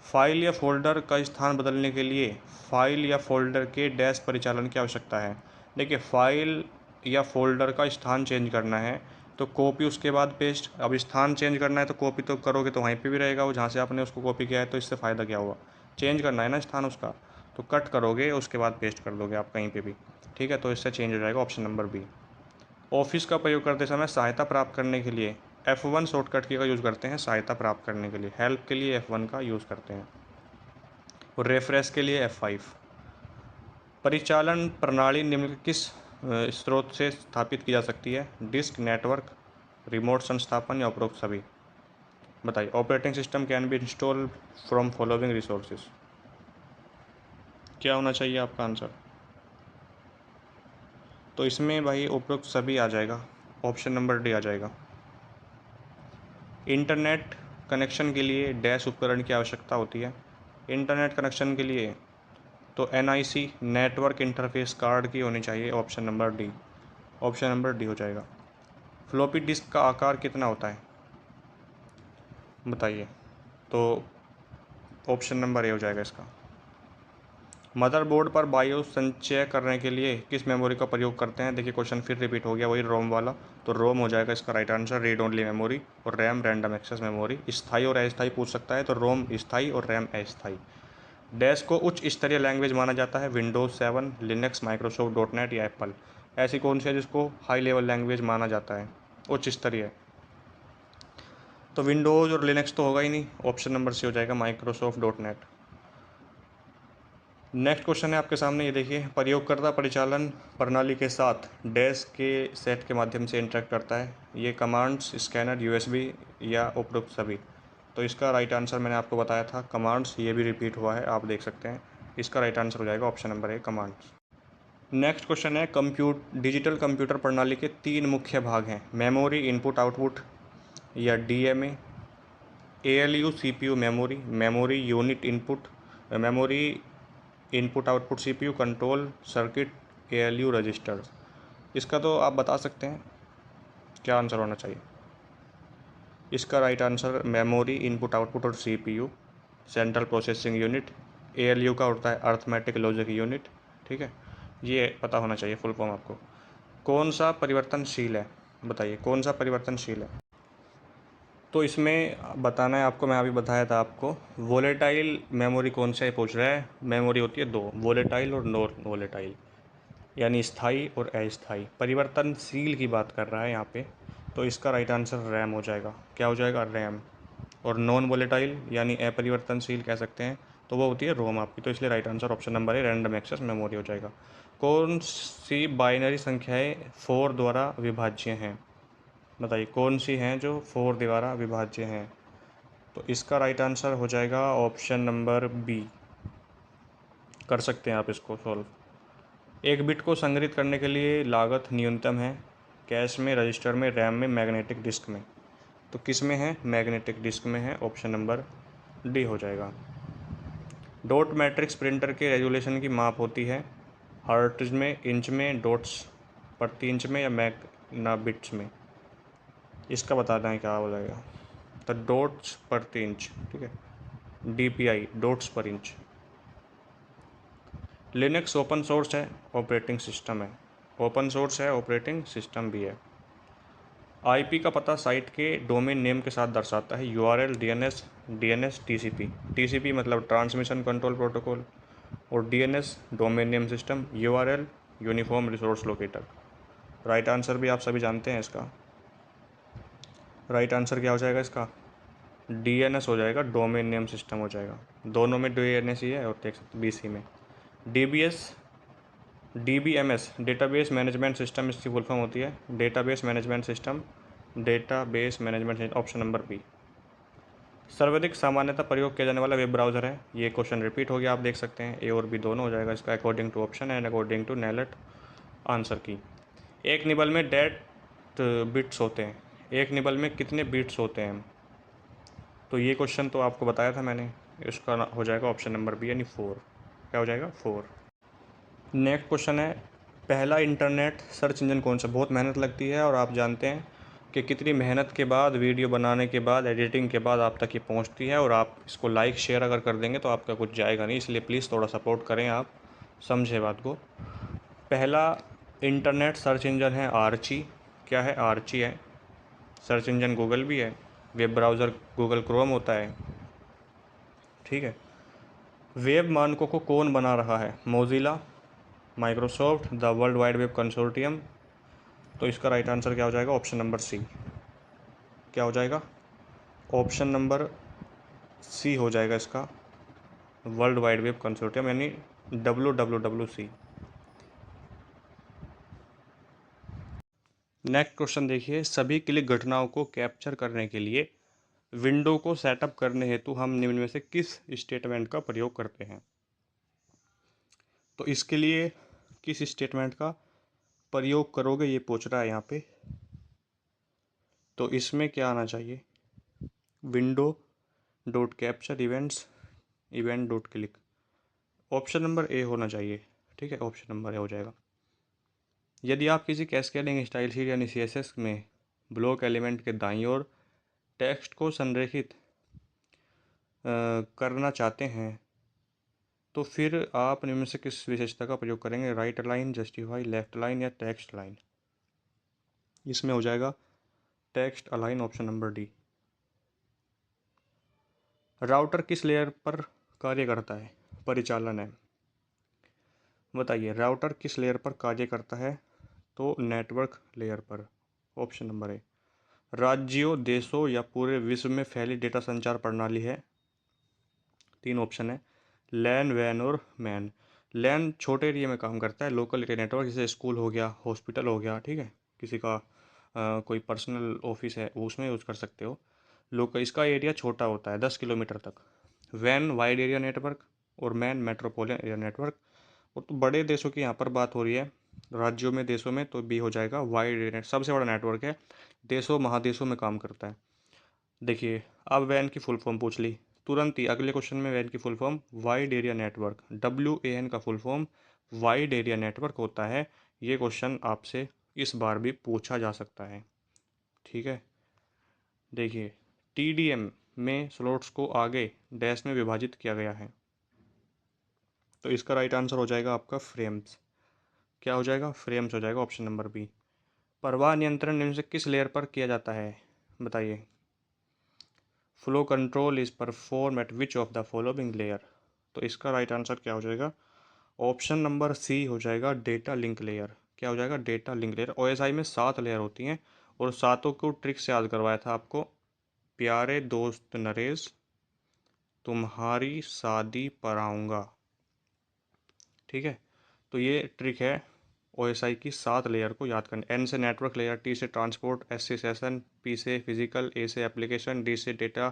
फाइल या फोल्डर का स्थान बदलने के लिए फाइल या फोल्डर के डैश परिचालन की आवश्यकता है। देखिए फाइल या फोल्डर का स्थान चेंज करना है तो कॉपी उसके बाद पेस्ट। अब स्थान चेंज करना है तो कॉपी तो करोगे तो वहीं पे भी रहेगा वो, जहाँ से आपने उसको कॉपी किया है, तो इससे फ़ायदा क्या हुआ? चेंज करना है ना स्थान उसका, तो कट करोगे उसके बाद पेस्ट कर दोगे आप कहीं पे भी। ठीक है, तो इससे चेंज हो जाएगा ऑप्शन नंबर बी। ऑफिस का प्रयोग करते समय सहायता प्राप्त करने के लिए F1 शॉर्टकट की का यूज़ करते हैं। सहायता प्राप्त करने के लिए, हेल्प के लिए F1 का यूज़ करते हैं और रेफरेंस के लिए F5। परिचालन प्रणाली निम्न किस स्रोत से स्थापित की जा सकती है? डिस्क, नेटवर्क, रिमोट संस्थापन या उपरोक्त सभी? बताइए। Operating system can be install from following resources. क्या होना चाहिए आपका आंसर? तो इसमें भाई उपरोक्त सभी आ जाएगा, ऑप्शन नंबर डी आ जाएगा। इंटरनेट कनेक्शन के लिए डैश उपकरण की आवश्यकता होती है। इंटरनेट कनेक्शन के लिए तो NIC नेटवर्क इंटरफेस कार्ड की होनी चाहिए, option number D. Option number D हो जाएगा। फ्लॉपी डिस्क का आकार कितना होता है? बताइए। तो ऑप्शन नंबर ए हो जाएगा इसका। मदरबोर्ड पर बायोस संचय करने के लिए किस मेमोरी का प्रयोग करते हैं? देखिए क्वेश्चन फिर रिपीट हो गया, वही रोम वाला। तो रोम हो जाएगा इसका right answer, read only memory. और रैम रैंडम एक्सेस मेमोरी। स्थाई और अस्थाई पूछ सकता है, तो रोम स्थाई और रैम अस्थाई। डैश को उच्च स्तरीय लैंग्वेज माना जाता है? Windows 7, Linux, Microsoft dot net या एप्पल। ऐसी कौन सी है जिसको हाई लेवल लैंग्वेज माना जाता है, उच्च स्तरीय? तो विंडोज़ और लिनक्स तो होगा ही नहीं, ऑप्शन नंबर सी हो जाएगा, Microsoft dot net. Next question है आपके सामने, ये देखिए। प्रयोगकर्ता परिचालन प्रणाली के साथ डैश के सेट के माध्यम से इंटरेक्ट करता है। ये कमांड्स, स्कैनर, USB या उपरोक्त सभी? तो इसका राइट आंसर मैंने आपको बताया था, कमांड्स। ये भी रिपीट हुआ है, आप देख सकते हैं। इसका राइट आंसर हो जाएगा ऑप्शन नंबर ए, कमांड्स। नेक्स्ट क्वेश्चन है, डिजिटल कंप्यूटर प्रणाली के 3 मुख्य भाग हैं। मेमोरी, इनपुट आउटपुट या DMA, ALU CPU memory, memory unit input, memory input output CPU, control circuit, ALU register. इसका तो आप बता सकते हैं क्या आंसर होना चाहिए? इसका right answer memory input output और CPU, central processing unit. ALU का होता है अर्थमेटिक लॉजिक यूनिट। ठीक है, ये पता होना चाहिए फुल फॉर्म आपको। कौन सा परिवर्तनशील है? बताइए कौन सा परिवर्तनशील है? तो इसमें बताना है आपको, मैं अभी बताया था आपको। वोलेटाइल मेमोरी कौन सा है पूछ रहा है। मेमोरी होती है दो, वोलेटाइल और नॉन वोलेटाइल, यानी स्थाई और अस्थाई। परिवर्तनशील की बात कर रहा है यहाँ पे, तो इसका राइट आंसर रैम हो जाएगा। क्या हो जाएगा? रैम। और नॉन वोलेटाइल यानी अपरिवर्तनशील कह सकते हैं, तो वो होती है रोम आपकी। तो इसलिए राइट आंसर ऑप्शन नंबर है, रैंडम एक्सेस मेमोरी हो जाएगा। कौन सी बाइनरी संख्याएं 4 द्वारा विभाज्य हैं? बताइए कौन सी हैं जो 4 द्वारा विभाज्य हैं? तो इसका राइट आंसर हो जाएगा ऑप्शन नंबर बी। कर सकते हैं आप इसको सॉल्व। एक बिट को संग्रहित करने के लिए लागत न्यूनतम है? कैश में, रजिस्टर में, रैम में, मैग्नेटिक डिस्क में? तो किस में है? मैग्नेटिक डिस्क में है, ऑप्शन नंबर डी हो जाएगा। डॉट मैट्रिक्स प्रिंटर के रेजोल्यूशन की माप होती है? हर्ट्ज में, इंच में, डॉट्स प्रति इंच में या मैगना बिट्स में? इसका बताना है क्या हो जाएगा। तो डॉट्स प्रति इंच। ठीक है, DPI डॉट्स पर इंच। लिनक्स ओपन सोर्स है, ऑपरेटिंग सिस्टम है? ओपन सोर्स है, ऑपरेटिंग सिस्टम भी है। आईपी का पता साइट के डोमेन नेम के साथ दर्शाता है। URL, DNS, TCP. टीसीपी मतलब ट्रांसमिशन कंट्रोल प्रोटोकॉल, और DNS domain name system, URL uniform resource locator. Right answer भी आप सभी जानते हैं इसका। राइट आंसर क्या हो जाएगा इसका? डीएनएस हो जाएगा, डोमेन नेम सिस्टम हो जाएगा। दोनों में डीएनएस ही है, और देख सकते बीसी में डीबीएमएस डेटाबेस मैनेजमेंट सिस्टम इसकी फुल फॉर्म होती है। Database management system, database management, option number B. सर्वाधिक सामान्यतः प्रयोग किया जाने वाला वेब ब्राउज़र है। ये क्वेश्चन रिपीट हो गया, आप देख सकते हैं। ए और बी दोनों हो जाएगा इसका, according to option and according to NIELIT answer की। एक निबल में डेट बिट्स होते हैं। एक निबल में कितने बिट्स होते हैं? तो ये क्वेश्चन तो आपको बताया था मैंने। इसका हो जाएगा ऑप्शन नंबर बी, यानी 4। क्या हो जाएगा? 4। नेक्स्ट क्वेश्चन है, पहला इंटरनेट सर्च इंजन कौन सा? बहुत मेहनत लगती है, और आप जानते हैं कि कितनी मेहनत के बाद, वीडियो बनाने के बाद, एडिटिंग के बाद आप तक ये पहुंचती है। और आप इसको लाइक शेयर अगर कर देंगे तो आपका कुछ जाएगा नहीं, इसलिए प्लीज़ थोड़ा सपोर्ट करें, आप समझे बात को। पहला इंटरनेट सर्च इंजन है आर्ची। क्या है? आर्ची है। सर्च इंजन गूगल भी है, वेब ब्राउज़र गूगल क्रोम होता है, ठीक है। वेब मानकों को कौन बना रहा है? Mozilla, Microsoft, the World Wide Web consortium. तो इसका राइट आंसर क्या हो जाएगा? Option number C. क्या हो जाएगा? ऑप्शन नंबर सी हो जाएगा इसका, वर्ल्ड वाइड वेब कंसोर्टियम, यानी WWWC। नेक्स्ट क्वेश्चन देखिए, सभी क्लिक घटनाओं को कैप्चर करने के लिए विंडो को सेटअप करने हेतु हम निम्न में से किस स्टेटमेंट का प्रयोग करते हैं? तो इसके लिए किस स्टेटमेंट का प्रयोग करोगे, ये पूछ रहा है यहाँ पे। तो इसमें क्या आना चाहिए? Window dot capture events, event dot click. Option number ए होना चाहिए, ठीक है, ऑप्शन नंबर ए हो जाएगा। यदि आप किसी कैस्केडिंग स्टाइल शीट यानी CSS में ब्लॉक एलिमेंट के दाईं ओर टेक्स्ट को संरेखित करना चाहते हैं, तो फिर आप इनमें से किस विशेषता का प्रयोग करेंगे? Right align, justify, left align या टेक्स्ट लाइन? इसमें हो जाएगा text align, option number D. Router किस लेयर पर कार्य करता है? परिचालन है। बताइए, राउटर किस लेयर पर कार्य करता है? तो नेटवर्क लेयर पर, ऑप्शन नंबर ए। राज्यों, देशों या पूरे विश्व में फैली डेटा संचार प्रणाली है। 3 ऑप्शन है, लैन, वैन और मैन। लैन छोटे एरिया में काम करता है, लोकल एरिया नेटवर्क, जैसे स्कूल हो गया, हॉस्पिटल हो गया, ठीक है, किसी का कोई पर्सनल ऑफिस है वो उसमें यूज़ कर सकते हो। लोकल, इसका एरिया छोटा होता है 10 किलोमीटर तक। वैन वाइड एरिया नेटवर्क, और मैन मेट्रोपोलियन एरिया नेटवर्क। और तो बड़े देशों की यहाँ पर बात हो रही है, राज्यों में, देशों में, तो बी हो जाएगा वाइड एरिया नेट, सबसे बड़ा नेटवर्क है, देशों महादेशों में काम करता है। देखिए, अब वैन की फुल फॉर्म पूछ ली तुरंत ही अगले क्वेश्चन में। वैन की full form wide area network, WAN का full form wide area network होता है। ये क्वेश्चन आपसे इस बार भी पूछा जा सकता है, ठीक है। देखिए, TDM में स्लॉट्स को आगे डैश में विभाजित किया गया है। तो इसका राइट आंसर हो जाएगा आपका फ्रेम्स। क्या हो जाएगा? फ्रेम्स हो जाएगा, ऑप्शन नंबर बी। प्रवाह नियंत्रण निम्न से किस लेयर पर किया जाता है? बताइए। Flow control is perform at which of the following layer? तो इसका राइट आंसर क्या हो जाएगा? ऑप्शन नंबर सी हो जाएगा, डेटा लिंक लेयर। क्या हो जाएगा? Data link layer. OSI में 7 लेयर होती हैं, और सातों को ट्रिक से याद करवाया था आपको। प्यारे दोस्त नरेश, तुम्हारी शादी पर आऊँगा, ठीक है। तो ये ट्रिक है OSI की 7 लेयर को याद करने। N से नेटवर्क लेयर, T से ट्रांसपोर्ट, S से सेशन, P से फिजिकल, A से एप्लीकेशन, D से डेटा,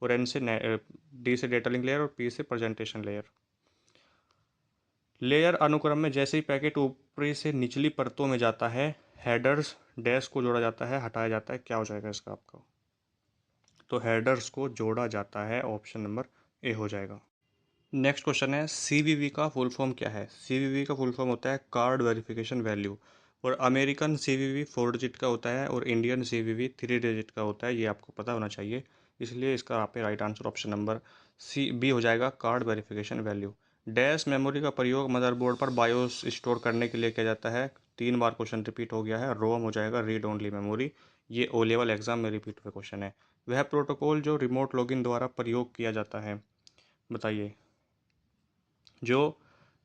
और D से डेटा लिंक लेयर, और P से प्रेजेंटेशन लेयर। लेयर अनुक्रम में जैसे ही पैकेट ऊपरी से निचली परतों में जाता है, हेडर्स डैश को जोड़ा जाता है, हटाया जाता है। क्या हो जाएगा इसका आपका? तो हेडर्स को जोड़ा जाता है, ऑप्शन नंबर ए हो जाएगा। नेक्स्ट क्वेश्चन है, CVV का फुल फॉर्म क्या है? CVV का फुल फॉर्म होता है कार्ड वेरिफिकेशन वैल्यू, और अमेरिकन CVV 4 डिजिट का होता है, और इंडियन CVV 3 डिजिट का होता है। ये आपको पता होना चाहिए, इसलिए इसका आप right answer option number B हो जाएगा, card verification value. Dash memory का प्रयोग मदरबोर्ड पर बायोस स्टोर करने के लिए किया जाता है। 3 बार क्वेश्चन रिपीट हो गया है। रोम हो जाएगा, रीड ओनली मेमोरी, ये ओ लेवल एग्ज़ाम में रिपीट हुए क्वेश्चन है। वह प्रोटोकॉल जो रिमोट लॉगिन द्वारा प्रयोग किया जाता है, बताइए। जो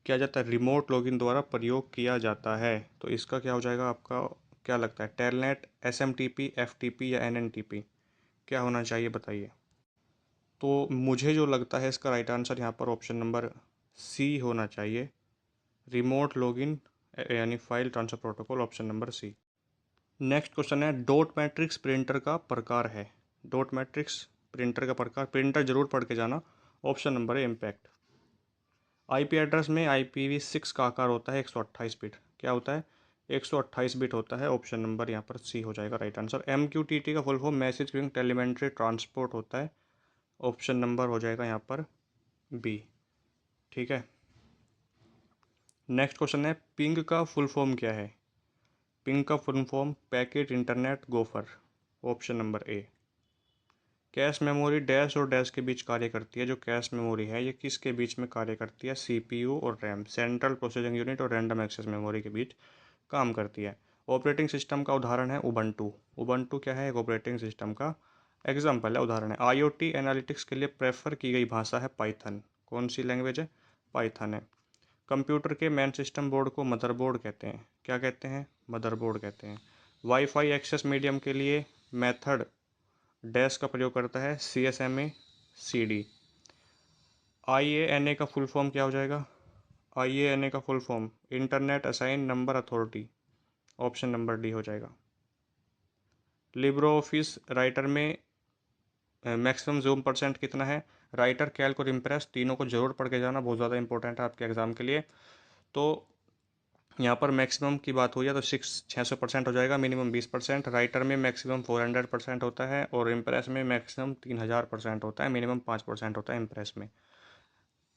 किया जाता है रिमोट लॉगिन द्वारा प्रयोग किया जाता है, तो इसका क्या हो जाएगा आपका, क्या लगता है, टेलनेट, एसएमटीपी, एफटीपी या एनएनटीपी, क्या होना चाहिए बताइए। तो मुझे जो लगता है इसका राइट आंसर यहाँ पर ऑप्शन नंबर सी होना चाहिए, रिमोट लॉगिन यानी file transfer protocol, option number C. Next question है, डॉट मैट्रिक्स प्रिंटर का प्रकार है। डॉट मैट्रिक्स प्रिंटर का प्रकार, प्रिंटर जरूर पढ़ के जाना, ऑप्शन नंबर है इम्पैक्ट। आईपी एड्रेस में IPv6 का आकार होता है 128 बिट, क्या होता है, 128 बिट होता है, ऑप्शन नंबर यहाँ पर सी हो जाएगा राइट आंसर। MQTT का full form message queuing telemetry transport होता है, ऑप्शन नंबर हो जाएगा यहाँ पर बी। ठीक है। नेक्स्ट क्वेश्चन है, पिंग का फुल फॉर्म क्या है। पिंग का full form packet internet gopher, option number A. Cache memory dash और डैश के बीच कार्य करती है। जो कैश मेमोरी है ये किसके बीच में कार्य करती है, CPU और रैम, सेंट्रल प्रोसेसिंग यूनिट और रैंडम एक्सेस मेमोरी के बीच काम करती है। ऑपरेटिंग सिस्टम का उदाहरण है उबंटू। उबंटू क्या है, एक ऑपरेटिंग सिस्टम का एग्जाम्पल है, उदाहरण है। IoT एनालिटिक्स के लिए प्रेफर की गई भाषा है पाइथन, कौन सी लैंग्वेज है, पाइथन है। कंप्यूटर के मेन सिस्टम बोर्ड को मदरबोर्ड कहते हैं, क्या कहते हैं, मदरबोर्ड कहते हैं। वाईफाई एक्सेस मीडियम के लिए मेथड डैश का प्रयोग करता है, CSMA CD। IANA का फुल फॉर्म क्या हो जाएगा, IANA का full form internet assign number authority, option number D हो जाएगा। लिब्रो ऑफिस राइटर में मैक्सिमम जूम परसेंट कितना है, राइटर, कैल्क और इम्प्रेस तीनों को जरूर पढ़ के जाना, बहुत ज़्यादा इंपॉर्टेंट है आपके एग्जाम के लिए। तो यहाँ पर मैक्सिमम की बात हुई है तो 600% हो जाएगा, मिनिमम 20%। राइटर में मैक्सिमम 400% होता है और इम्प्रेस में मैक्सिमम 3000% होता है, मिनिमम 5% होता है इम्प्रेस में।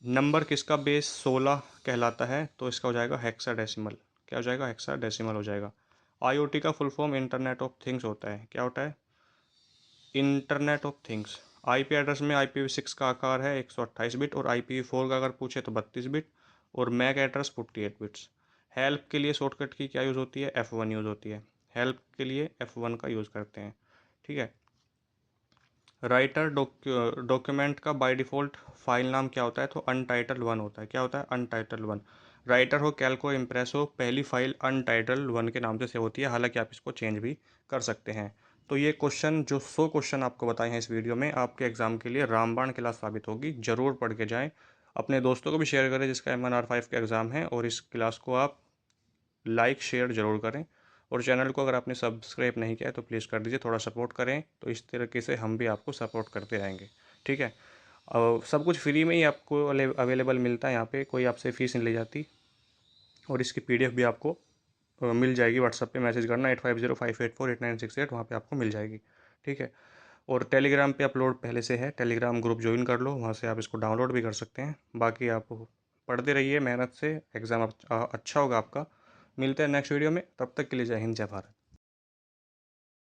नंबर किसका बेस 16 कहलाता है, तो इसका हो जाएगा हेक्साडेसिमल, क्या हो जाएगा, हेक्साडेसिमल हो जाएगा। IoT का full form internet of things होता है, क्या होता है, internet of things. IP address में IPv6 का आकार है 128 बिट और IPv4 का अगर पूछे तो 32 बिट और मैक एड्रेस 48 बिट्स। हेल्प के लिए शॉर्टकट की क्या यूज़ होती है, F1 यूज़ होती है, हेल्प के लिए F1 का यूज़ करते हैं। ठीक है। राइटर डॉक्यूमेंट का बाय डिफ़ॉल्ट फाइल नाम क्या होता है, तो Untitled 1 होता है, क्या होता है, Untitled 1। राइटर हो, कैल्क हो, इम्प्रेस हो, पहली फाइल Untitled 1 के नाम से सेव होती है, हालांकि आप इसको चेंज भी कर सकते हैं। तो ये क्वेश्चन, जो 100 क्वेश्चन आपको बताए हैं इस वीडियो में, आपके एग्जाम के लिए रामबाण क्लास साबित होगी, ज़रूर पढ़ के जाएँ। अपने दोस्तों को भी शेयर करें जिसका MNR5 का एग्ज़ाम है, और इस क्लास को आप लाइक शेयर ज़रूर करें, और चैनल को अगर आपने सब्सक्राइब नहीं किया है तो प्लीज़ कर दीजिए, थोड़ा सपोर्ट करें, तो इस तरीके से हम भी आपको सपोर्ट करते रहेंगे। ठीक है। सब कुछ फ्री में ही आपको अवेलेबल मिलता है, यहाँ पे कोई आपसे फ़ीस नहीं ली जाती, और इसकी PDF भी आपको मिल जाएगी। व्हाट्सएप पे मैसेज करना 8505848968, वहाँ पे आपको मिल जाएगी। ठीक है। और टेलीग्राम पे अपलोड पहले से है, टेलीग्राम ग्रुप ज्वाइन कर लो, वहाँ से आप इसको डाउनलोड भी कर सकते हैं। बाकी आप पढ़ते रहिए मेहनत से, एग्ज़ाम अच्छा होगा आपका। मिलते हैं नेक्स्ट वीडियो में, तब तक के लिए जय हिंद, जय भारत।